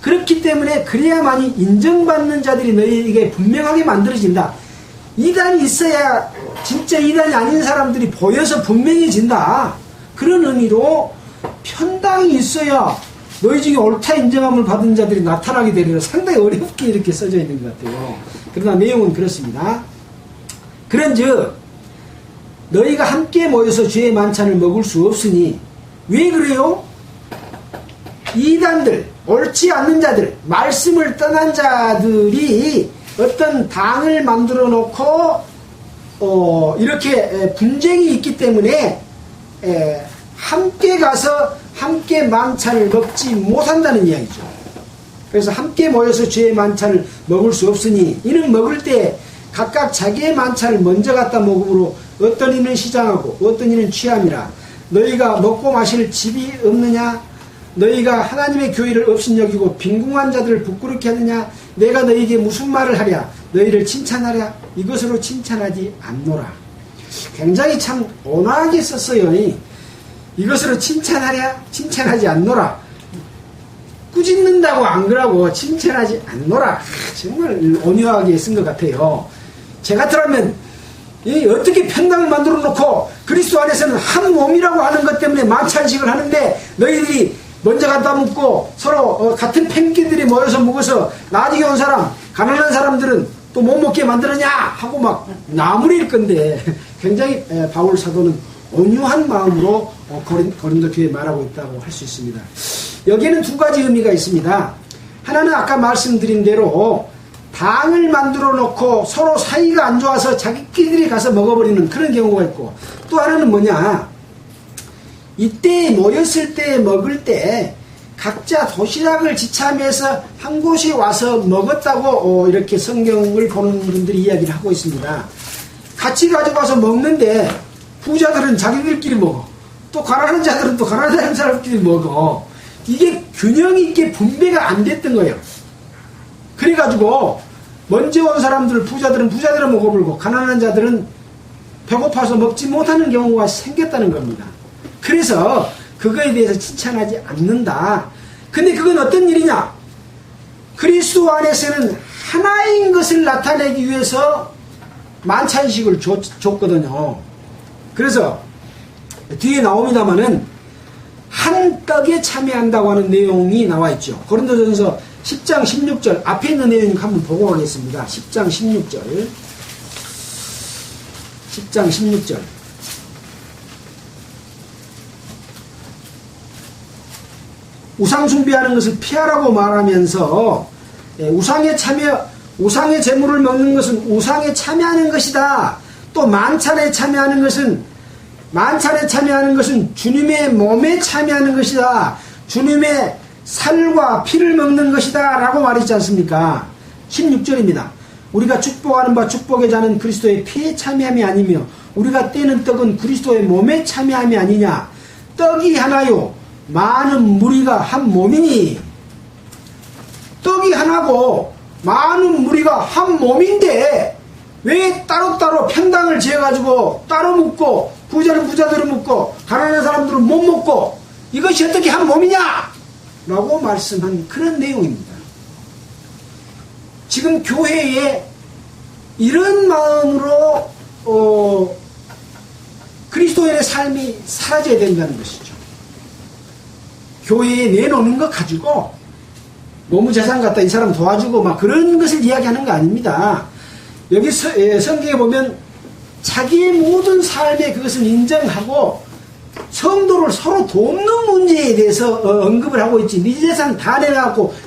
그렇기 때문에 그래야만이 인정받는 자들이 너희에게 분명하게 만들어진다. 이단이 있어야 진짜 이단이 아닌 사람들이 보여서 분명해진다. 그런 의미로 편당이 있어야 너희 중에 옳다 인정함을 받은 자들이 나타나게 되리라. 상당히 어렵게 이렇게 써져 있는 것 같아요. 그러나 내용은 그렇습니다. 그런즉 너희가 함께 모여서 주의 만찬을 먹을 수 없으니 왜 그래요? 이단들, 옳지 않는 자들, 말씀을 떠난 자들이 어떤 당을 만들어 놓고 이렇게 분쟁이 있기 때문에 함께 가서 함께 만찬을 먹지 못한다는 이야기죠. 그래서 함께 모여서 주의 만찬을 먹을 수 없으니 이는 먹을 때 각각 자기의 만찬을 먼저 갖다 먹음으로 어떤 이는 시장하고 어떤 이는 취함이라. 너희가 먹고 마실 집이 없느냐? 너희가 하나님의 교회를 업신여기고 빈궁한 자들을 부끄럽게 하느냐? 내가 너희에게 무슨 말을 하랴? 너희를 칭찬하랴? 이것으로 칭찬하지 않노라. 굉장히 참 온화하게 썼어요. 이것으로 칭찬하랴? 칭찬하지 않노라. 꾸짖는다고 안 그러고 칭찬하지 않노라. 정말 온유하게 쓴 것 같아요. 제 같으라면 어떻게 편당을 만들어 놓고 그리스도 안에서는 한 몸이라고 하는 것 때문에 만찬식을 하는데 너희들이 먼저 갖다 먹고 서로 같은 팬끼들이 모여서 먹어서 나중에 온 사람, 가난한 사람들은 또 못 먹게 만들었냐 하고 막 나무릴 건데 굉장히 바울 사도는 온유한 마음으로 고린도 교회에 말하고 있다고 할 수 있습니다. 여기에는 두 가지 의미가 있습니다. 하나는 아까 말씀드린 대로 당을 만들어 놓고 서로 사이가 안 좋아서 자기끼리 가서 먹어버리는 그런 경우가 있고, 또 하나는 뭐냐, 이때 모였을 때 먹을 때 각자 도시락을 지참해서 한 곳에 와서 먹었다고 이렇게 성경을 보는 분들이 이야기를 하고 있습니다. 같이 가져가서 먹는데 부자들은 자기들끼리 먹어, 또 가난한 자들은 또 가난한 사람끼리 먹어. 이게 균형 있게 분배가 안 됐던 거예요. 그래가지고 먼저 온 사람들, 부자들은 먹어버리고 가난한 자들은 배고파서 먹지 못하는 경우가 생겼다는 겁니다. 그래서 그거에 대해서 칭찬하지 않는다. 근데 그건 어떤 일이냐? 그리스도 안에서는 하나인 것을 나타내기 위해서 만찬식을 줬거든요. 그래서 뒤에 나옵니다마는 한 떡에 참여한다고 하는 내용이 나와 있죠. 고린도전서 10장 16절 앞에 있는 내용 한번 보고 가겠습니다. 10장 16절 10장 16절 우상 숭배하는 것을 피하라고 말하면서 우상의 제물을 먹는 것은 우상에 참여하는 것이다. 또 만찬에 참여하는 것은 주님의 몸에 참여하는 것이다. 주님의 살과 피를 먹는 것이다 라고 말했지 않습니까? 16절입니다. 우리가 축복하는 바 축복의 자는 그리스도의 피에 참여함이 아니며 우리가 떼는 떡은 그리스도의 몸에 참여함이 아니냐. 떡이 하나요 많은 무리가 한 몸이니. 떡이 하나고 많은 무리가 한 몸인데 왜 따로따로 평당을 지어가지고 따로 먹고 부자는 부자대로 먹고 가난한 사람들은 못 먹고 이것이 어떻게 한 몸이냐 라고 말씀한 그런 내용입니다. 지금 교회에 이런 마음으로 그리스도인의 삶이 사라져야 된다는 것이죠. 교회에 내놓는 것 가지고 노무재산 갖다 이 사람 도와주고 막 그런 것을 이야기하는 거 아닙니다. 여기 성경에 보면 자기의 모든 삶에 그것을 인정하고 성도를 서로 돕는 문제에 대해서 언급을 하고 있지. 네 재산 다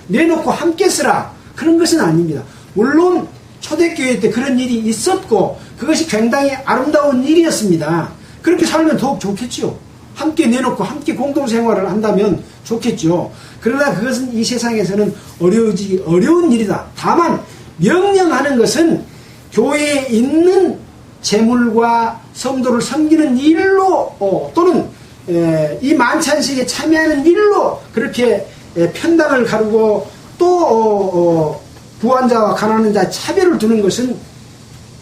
내놓고 함께 쓰라. 그런 것은 아닙니다. 물론 초대교회 때 그런 일이 있었고 그것이 굉장히 아름다운 일이었습니다. 그렇게 살면 더욱 좋겠죠. 함께 내놓고 함께 공동생활을 한다면 좋겠죠. 그러나 그것은 이 세상에서는 어려운 일이다. 다만 명령하는 것은 교회에 있는 재물과 성도를 섬기는 일로 또는 이 만찬식에 참여하는 일로 그렇게 편당을 가르고 또 부한 자와 가난한 자의 차별을 두는 것은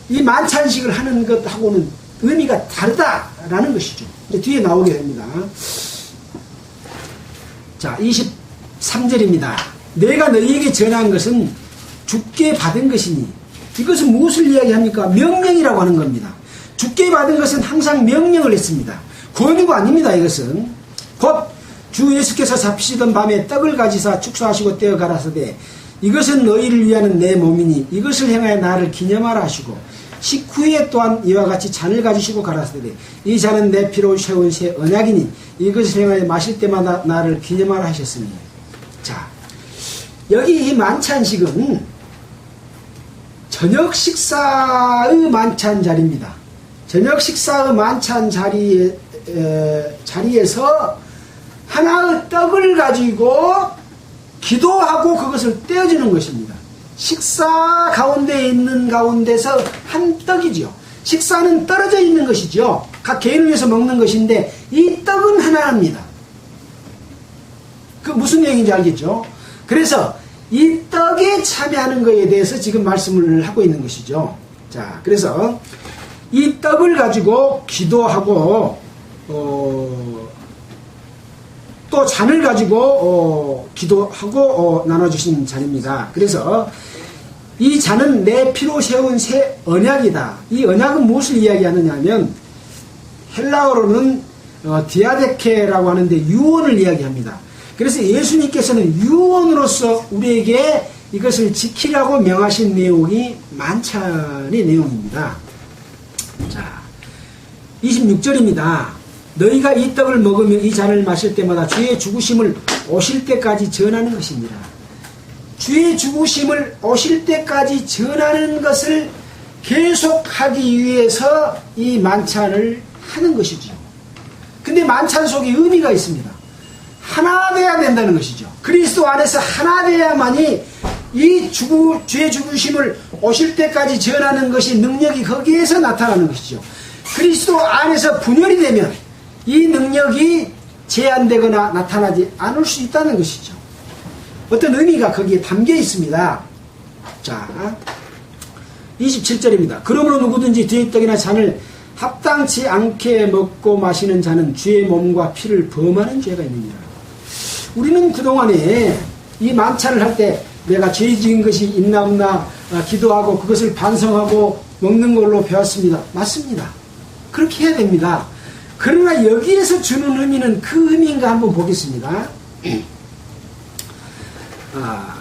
이 만찬식을 하는 것하고는 의미가 다르다라는 것이죠. 이제 뒤에 나오게 됩니다. 자, 23절입니다. 내가 너희에게 전한 것은 주께 받은 것이니. 이것은 무엇을 이야기합니까? 명령이라고 하는 겁니다. 주께 받은 것은 항상 명령을 했습니다. 권유가 아닙니다. 이것은 곧 주 예수께서 잡히시던 밤에 떡을 가지사 축사하시고 떼어 가라사대 이것은 너희를 위하는 내 몸이니 이것을 행하여 나를 기념하라 하시고 식후에 또한 이와 같이 잔을 가지시고 가라사대 이 잔은 내 피로 세운 새 언약이니 이것을 행하여 마실 때마다 나를 기념하라 하셨으니. 자, 여기 이 만찬식은 저녁 식사의 만찬 자리입니다. 저녁 식사의 만찬 자리에서 하나의 떡을 가지고 기도하고 그것을 떼어주는 것입니다. 식사 가운데 있는 가운데서 한 떡이죠. 식사는 떨어져 있는 것이죠. 각 개인을 위해서 먹는 것인데 이 떡은 하나입니다. 그 무슨 얘기인지 알겠죠? 그래서 이 떡에 참여하는 것에 대해서 지금 말씀을 하고 있는 것이죠. 자, 그래서 이 떡을 가지고 기도하고 또 잔을 가지고 기도하고 나눠주신 잔입니다. 그래서 이 잔은 내 피로 세운 새 언약이다. 이 언약은 무엇을 이야기하느냐 하면 헬라어로는 디아데케라고 하는데 유언을 이야기합니다. 그래서 예수님께서는 유언으로서 우리에게 이것을 지키라고 명하신 내용이 만찬의 내용입니다. 자, 26절입니다. 너희가 이 떡을 먹으며 이 잔을 마실 때마다 주의 죽으심을 오실 때까지 전하는 것입니다. 주의 죽으심을 오실 때까지 전하는 것을 계속하기 위해서 이 만찬을 하는 것이죠. 근데 만찬 속에 의미가 있습니다. 하나 돼야 된다는 것이죠. 그리스도 안에서 하나 돼야만이 이 주의 죽으심을 오실 때까지 전하는 것이 능력이 거기에서 나타나는 것이죠. 그리스도 안에서 분열이 되면 이 능력이 제한되거나 나타나지 않을 수 있다는 것이죠. 어떤 의미가 거기에 담겨 있습니다. 자, 27절입니다. 그러므로 누구든지 뒤의 떡이나 잔을 합당치 않게 먹고 마시는 자는 주의 몸과 피를 범하는 죄가 있느니라. 우리는 그동안에 이 만찬을 할 때 내가 죄 지은 것이 있나 없나 기도하고 그것을 반성하고 먹는 걸로 배웠습니다. 맞습니다. 그렇게 해야 됩니다. 그러나 여기에서 주는 의미는 그 의미인가 한번 보겠습니다.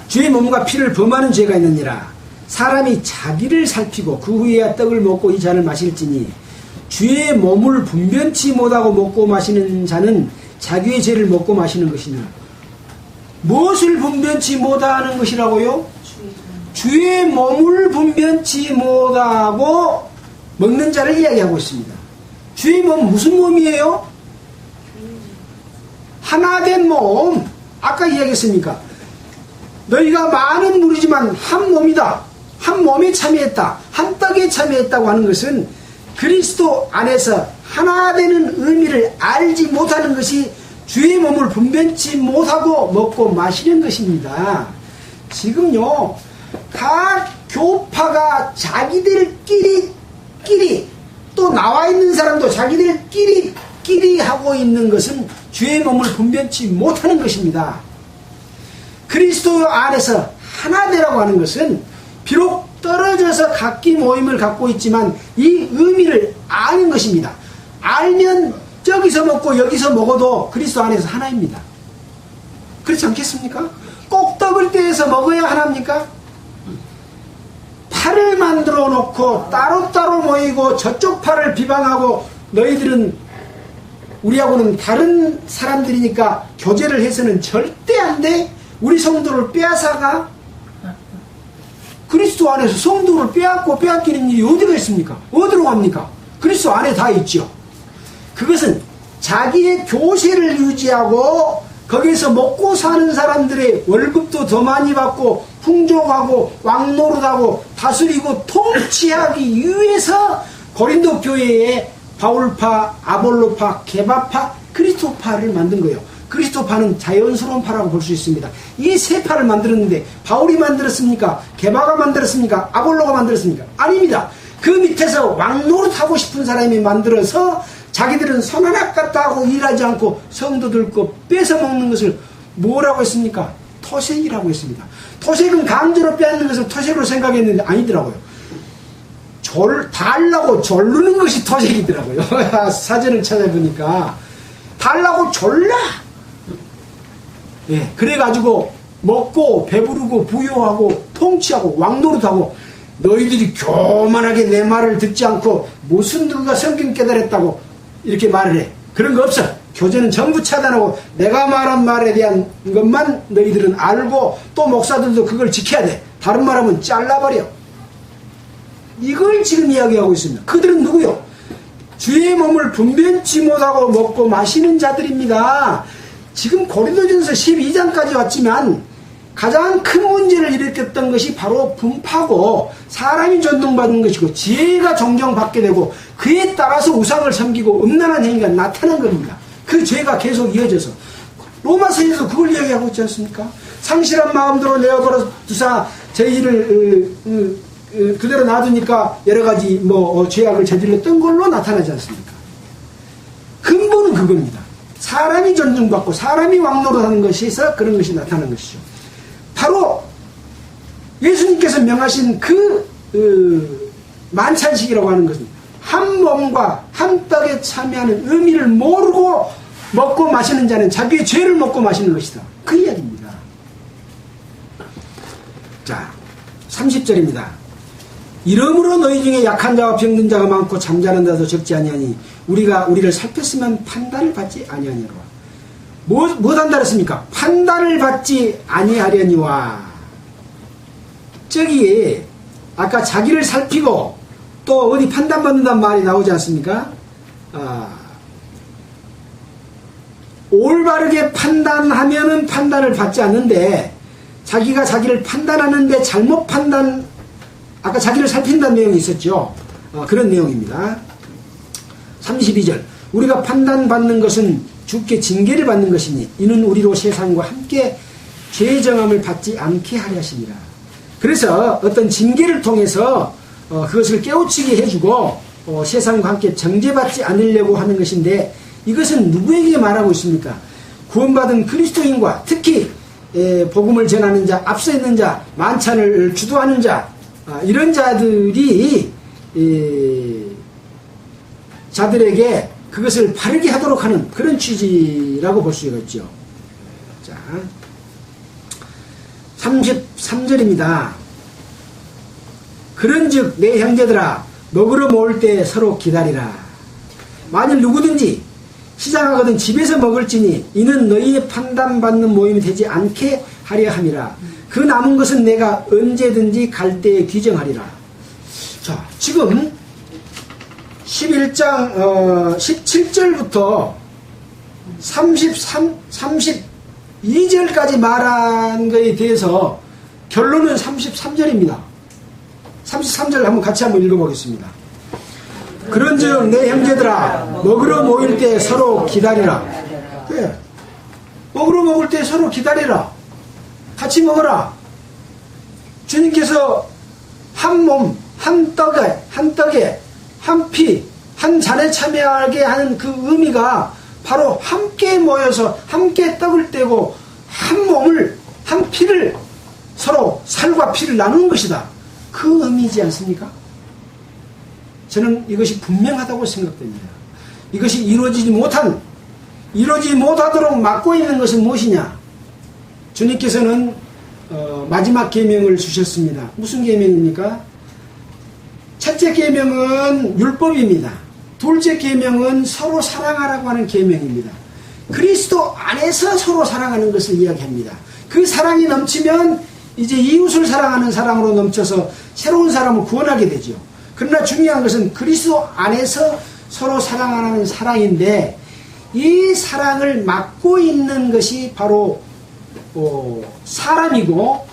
주의 몸과 피를 범하는 죄가 있느니라. 사람이 자기를 살피고 그 후에야 떡을 먹고 이 잔을 마실지니 주의 몸을 분변치 못하고 먹고 마시는 자는 자기의 죄를 먹고 마시는 것이냐. 무엇을 분변치 못하는 것이라고요? 주의 몸을 분변치 못하고 먹는 자를 이야기하고 있습니다. 주의 몸 무슨 몸이에요? 하나된 몸. 아까 이야기했으니까 너희가 많은 무리지만 한 몸이다. 한 몸에 참여했다. 한 떡에 참여했다고 하는 것은 그리스도 안에서 하나 되는 의미를 알지 못하는 것이 주의 몸을 분변치 못하고 먹고 마시는 것입니다. 지금요, 각 교파가 자기들끼리 또 나와 있는 사람도 자기들끼리 하고 있는 것은 주의 몸을 분변치 못하는 것입니다. 그리스도 안에서 하나 되라고 하는 것은 비록 떨어져서 각기 모임을 갖고 있지만 이 의미를 아는 것입니다. 알면 저기서 먹고 여기서 먹어도 그리스도 안에서 하나입니다. 그렇지 않겠습니까? 꼭 떡을 떼어서 먹어야 하나입니까? 팔을 만들어 놓고 따로따로 모이고 저쪽 팔을 비방하고 너희들은 우리하고는 다른 사람들이니까 교제를 해서는 절대 안 돼. 우리 성도를 빼앗아가. 그리스도 안에서 성도를 빼앗기는 일이 어디가 있습니까? 어디로 갑니까? 그리스도 안에 다 있죠. 그것은 자기의 교세를 유지하고 거기에서 먹고 사는 사람들의 월급도 더 많이 받고 풍족하고 왕노릇하고 다스리고 통치하기 위해서 고린도 교회에 바울파, 아볼로파, 게바파, 그리스도파를 만든 거예요. 그리스도파는 자연스러운 파라고 볼 수 있습니다. 이 세 파를 만들었는데 바울이 만들었습니까? 게바가 만들었습니까? 아볼로가 만들었습니까? 아닙니다. 그 밑에서 왕노릇하고 싶은 사람이 만들어서 자기들은 선한악 같다 하고 일하지 않고 성도들 거 뺏어 먹는 것을 뭐라고 했습니까? 토색이라고 했습니다. 토색은 강제로 빼앗는 것을 토색으로 생각했는데 아니더라고요. 달라고 졸르는 것이 토색이더라고요. 사전을 찾아보니까 달라고 졸라. 예, 그래가지고 먹고 배부르고 부유하고 통치하고 왕노릇하고 너희들이 교만하게 내 말을 듣지 않고 무슨 누가 성경 깨달았다고 이렇게 말을 해. 그런 거 없어. 교제는 전부 차단하고 내가 말한 말에 대한 것만 너희들은 알고 또 목사들도 그걸 지켜야 돼. 다른 말하면 잘라버려. 이걸 지금 이야기하고 있습니다. 그들은 누구요? 주의 몸을 분변치 못하고 먹고 마시는 자들입니다. 지금 고린도전서 12장까지 왔지만 가장 큰 문제를 일으켰던 것이 바로 분파고 사람이 존중받는 것이고 지혜가 존경받게 되고 그에 따라서 우상을 섬기고 음란한 행위가 나타난 겁니다. 그 죄가 계속 이어져서 로마서에서 그걸 이야기하고 있지 않습니까? 상실한 마음대로 내어버려 두사 저희를 그대로 놔두니까 여러가지 죄악을 저질렀던 걸로 나타나지 않습니까? 근본은 그겁니다. 사람이 존중받고 사람이 왕노릇하는 것에서 그런 것이 나타나는 것이죠. 바로 예수님께서 명하신 그 만찬식이라고 하는 것은 한 몸과 한 떡에 참여하는 의미를 모르고 먹고 마시는 자는 자기의 죄를 먹고 마시는 것이다. 그 이야기입니다. 자, 30절입니다. 이러므로 너희 중에 약한 자와 병든 자가 많고 잠자는 자도 적지 아니하니 우리를 살폈으면 판단을 받지 아니하니로와. 뭐 한다 그랬습니까? 판단을 받지 아니하려니와. 저기 아까 자기를 살피고 또 어디 판단받는다는 말이 나오지 않습니까? 올바르게 판단하면은 판단을 받지 않는데 자기가 자기를 판단하는데 잘못 판단, 아까 자기를 살핀다는 내용이 있었죠. 그런 내용입니다. 32절 우리가 판단받는 것은 주께 징계를 받는 것이니 이는 우리로 세상과 함께 죄 정함을 받지 않게 하려 하시니라. 그래서 어떤 징계를 통해서 그것을 깨우치게 해주고 세상과 함께 정죄받지 않으려고 하는 것인데 이것은 누구에게 말하고 있습니까? 구원받은 그리스도인과 특히 복음을 전하는 자, 앞서 있는 자, 만찬을 주도하는 자, 이런 자들이 자들에게 그것을 바르게 하도록 하는 그런 취지라고 볼 수가 있죠. 자, 33절입니다. 그런즉 내 형제들아 먹으러 모을 때 서로 기다리라. 만일 누구든지 시장하거든 집에서 먹을지니 이는 너희의 판단받는 모임이 되지 않게 하려 함이라. 그 남은 것은 내가 언제든지 갈 때에 규정하리라. 자, 지금 11장 17절부터 32절까지 말한 것에 대해서 결론은 33절입니다. 33절 한번 같이 한번 읽어보겠습니다. 그런즉 내 형제들아 먹으러 모일 때 서로 기다리라. 네. 먹으러 먹을 때 서로 기다리라. 같이 먹어라. 주님께서 한 몸, 한 떡에 한 피, 한 잔에 참여하게 하는 그 의미가 바로 함께 모여서 함께 떡을 떼고 한 몸을, 한 피를 서로 살과 피를 나누는 것이다. 그 의미이지 않습니까? 저는 이것이 분명하다고 생각됩니다. 이것이 이루어지지 못하도록 막고 있는 것은 무엇이냐? 주님께서는 마지막 계명을 주셨습니다. 무슨 계명입니까? 첫째 계명은 율법입니다. 둘째 계명은 서로 사랑하라고 하는 계명입니다. 그리스도 안에서 서로 사랑하는 것을 이야기합니다. 그 사랑이 넘치면 이제 이웃을 사랑하는 사랑으로 넘쳐서 새로운 사람을 구원하게 되죠. 그러나 중요한 것은 그리스도 안에서 서로 사랑하는 사랑인데 이 사랑을 막고 있는 것이 바로 사람이고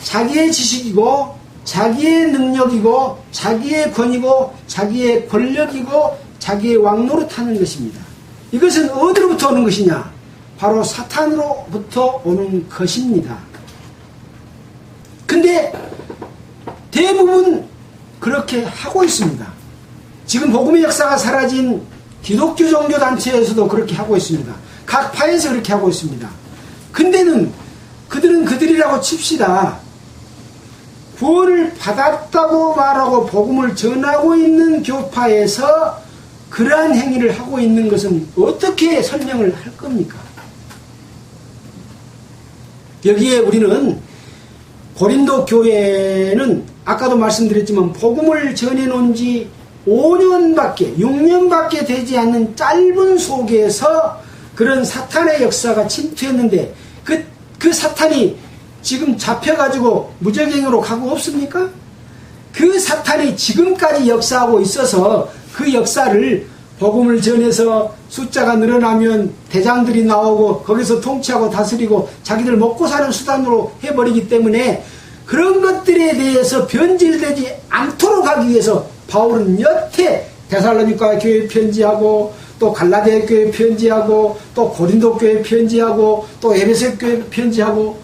자기의 지식이고 자기의 능력이고 자기의 권위고 자기의 권력이고 자기의 왕노릇하는 것입니다. 이것은 어디로부터 오는 것이냐? 바로 사탄으로부터 오는 것입니다. 근데 대부분 그렇게 하고 있습니다. 지금 복음의 역사가 사라진 기독교 종교단체에서도 그렇게 하고 있습니다. 각 파에서 그렇게 하고 있습니다. 근데는 그들은 그들이라고 칩시다. 구원을 받았다고 말하고 복음을 전하고 있는 교파에서 그러한 행위를 하고 있는 것은 어떻게 설명을 할 겁니까? 여기에 우리는 고린도 교회는 아까도 말씀드렸지만 복음을 전해놓은 지 6년밖에 되지 않는 짧은 속에서 그런 사탄의 역사가 침투했는데 그 사탄이 지금 잡혀가지고 무적행으로 가고 없습니까? 그 사탄이 지금까지 역사하고 있어서 그 역사를 복음을 전해서 숫자가 늘어나면 대장들이 나오고 거기서 통치하고 다스리고 자기들 먹고 사는 수단으로 해버리기 때문에 그런 것들에 대해서 변질되지 않도록 하기 위해서 바울은 여태 데살로니가 교회 편지하고 또 갈라디아 교회 편지하고 또 고린도 교회 편지하고 또 에베소 교회 편지하고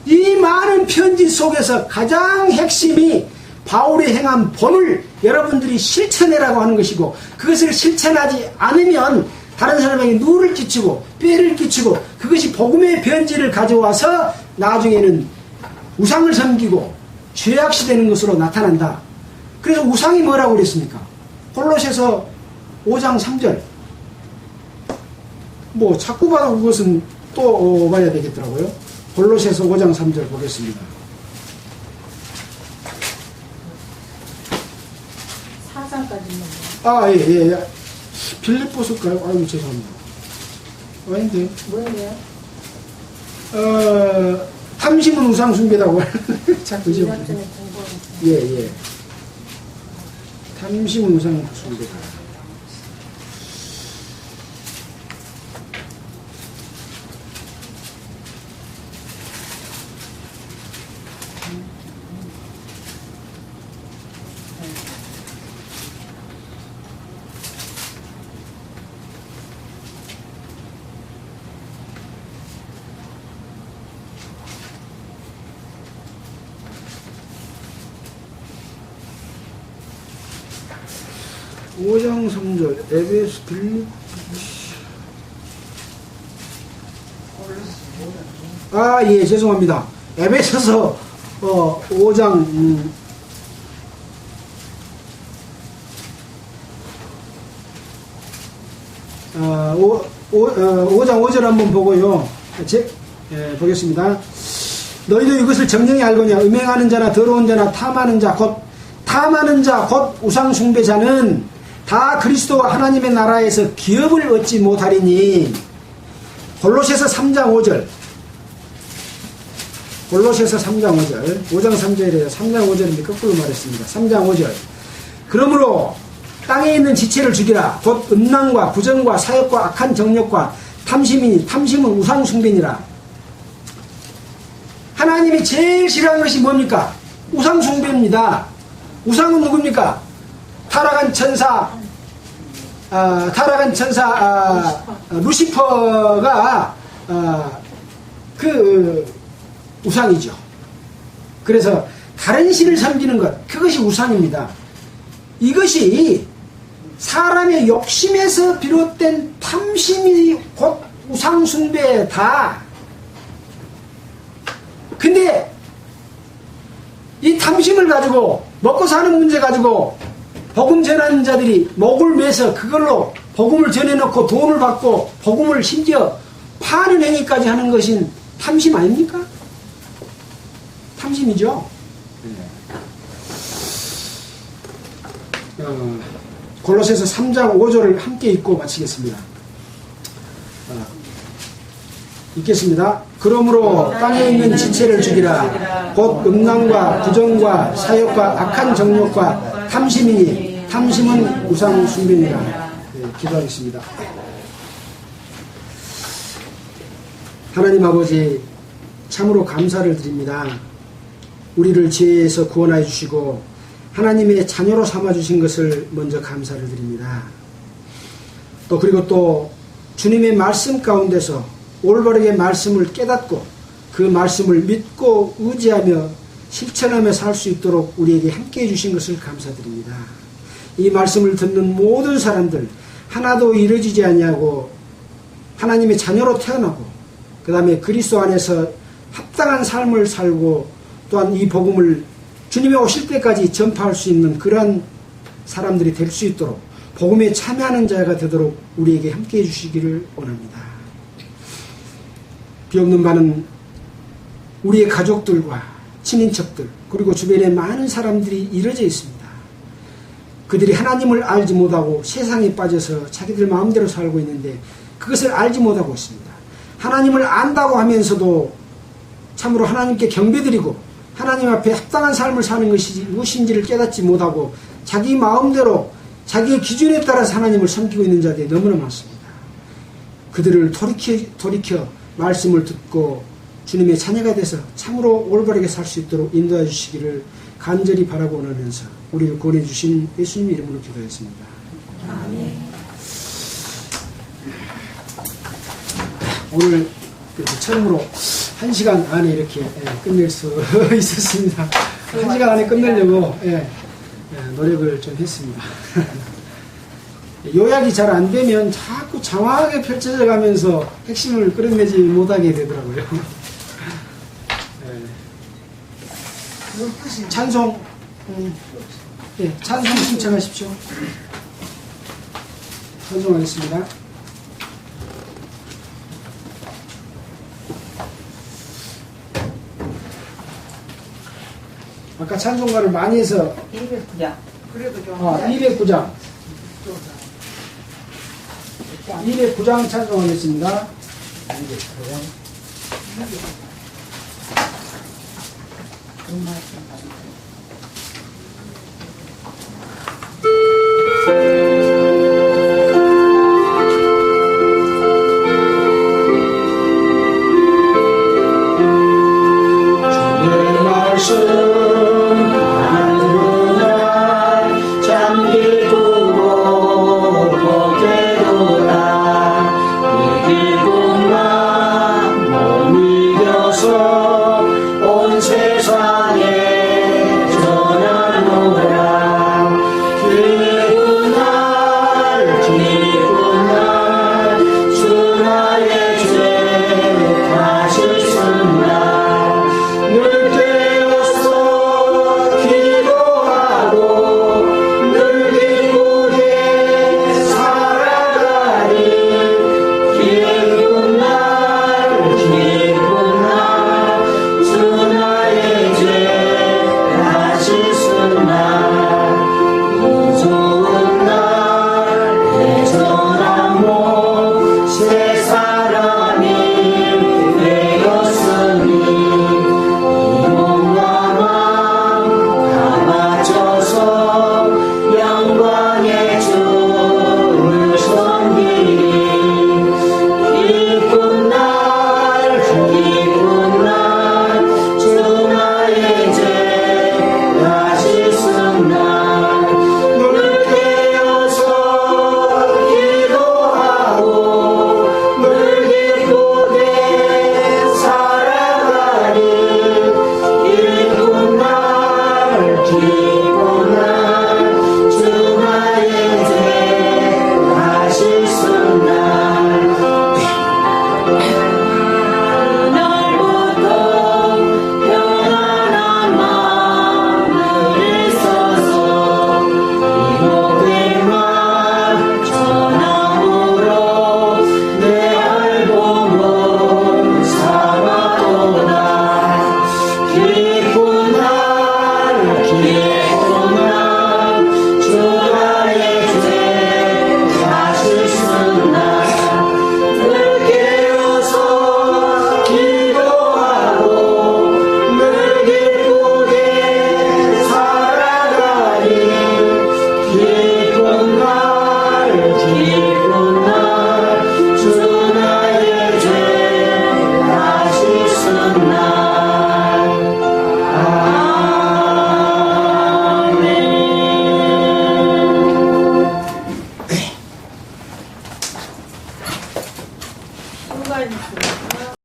이 많은 편지 속에서 가장 핵심이 바울이 행한 본을 여러분들이 실천해라고 하는 것이고 그것을 실천하지 않으면 다른 사람에게 누를 끼치고 뼈를 끼치고 그것이 복음의 편지를 가져와서 나중에는 우상을 섬기고 죄악시되는 것으로 나타난다. 그래서 우상이 뭐라고 그랬습니까? 골로새서 5장 3절 뭐 자꾸 봐도 그것은 또 봐야 되겠더라고요. 골로새서 5장 3절 보겠습니다. 4장까지는 예. 빌립보서일까요? 아유, 죄송합니다. 아닌데. 뭐예요? 탐심은 우상 숭배라고. 자꾸 잊어. 예. 탐심은 우상 숭배다. 오장 3절 에베소 빌립 예, 죄송합니다. 에베소서 5장 5장 5절 한번 보고요. 보겠습니다. 너희도 이것을 정령히 알거냐. 음행하는 자나 더러운 자나 탐하는 자 곧 우상 숭배자는 다 그리스도와 하나님의 나라에서 기업을 얻지 못하리니. 골로새서 3장 5절. 골로새서 3장 5절. 5장 3절이에요. 3장 5절인데 거꾸로 말했습니다. 3장 5절. 그러므로 땅에 있는 지체를 죽이라. 곧 음란과 부정과 사욕과 악한 정욕과 탐심이니 탐심은 우상 숭배니라. 하나님이 제일 싫어하는 것이 뭡니까? 우상 숭배입니다. 우상은 누굽니까? 타락한 천사 루시퍼가 그 우상이죠. 그래서 다른 신을 섬기는 것, 그것이 우상입니다. 이것이 사람의 욕심에서 비롯된 탐심이 곧 우상 숭배다. 근데 이 탐심을 가지고 먹고 사는 문제 가지고 복음 전하는 자들이 목을 매서 그걸로 복음을 전해놓고 돈을 받고 복음을 심지어 파는 행위까지 하는 것은 탐심 아닙니까? 탐심이죠. 골로새서 3장 5절을 함께 읽고 마치겠습니다. 읽겠습니다. 그러므로 땅에 있는 지체를 죽이라. 곧 음란과 부정과 사욕과 악한 정욕과 탐심이니 탐심은 우상 숭배니라. 기도하겠습니다. 하나님 아버지, 참으로 감사를 드립니다. 우리를 죄에서 구원하여 주시고 하나님의 자녀로 삼아 주신 것을 먼저 감사를 드립니다. 그리고 또 주님의 말씀 가운데서 올바르게 말씀을 깨닫고 그 말씀을 믿고 의지하며 실천하며 살 수 있도록 우리에게 함께해 주신 것을 감사드립니다. 이 말씀을 듣는 모든 사람들 하나도 이루어지지 아니하고 하나님의 자녀로 태어나고 그 다음에 그리스도 안에서 합당한 삶을 살고 또한 이 복음을 주님이 오실 때까지 전파할 수 있는 그러한 사람들이 될 수 있도록 복음에 참여하는 자가 되도록 우리에게 함께해 주시기를 원합니다. 비없는 바는 우리의 가족들과 친인척들 그리고 주변에 많은 사람들이 이루어져 있습니다. 그들이 하나님을 알지 못하고 세상에 빠져서 자기들 마음대로 살고 있는데 그것을 알지 못하고 있습니다. 하나님을 안다고 하면서도 참으로 하나님께 경배드리고 하나님 앞에 합당한 삶을 사는 것이 무엇인지를 깨닫지 못하고 자기 마음대로 자기의 기준에 따라서 하나님을 섬기고 있는 자들이 너무나 많습니다. 그들을 돌이켜 말씀을 듣고 주님의 자녀가 돼서 참으로 올바르게 살 수 있도록 인도해 주시기를 간절히 바라고 원하면서 우리를 구원해 주신 예수님 이름으로 기도했습니다. 아멘. 오늘 처음으로 1시간 안에 이렇게 끝낼 수 있었습니다. 1시간 안에 끝내려고 노력을 좀 했습니다. 요약이 잘 안 되면 자꾸 장황하게 펼쳐져 가면서 핵심을 끌어내지 못하게 되더라고요. 찬송, 찬송 신청하십시오. 찬송하겠습니다. 아까 찬송가를 많이 해서 209장. 그래도 좀 209장. 209장 찬송하겠습니다. 209장.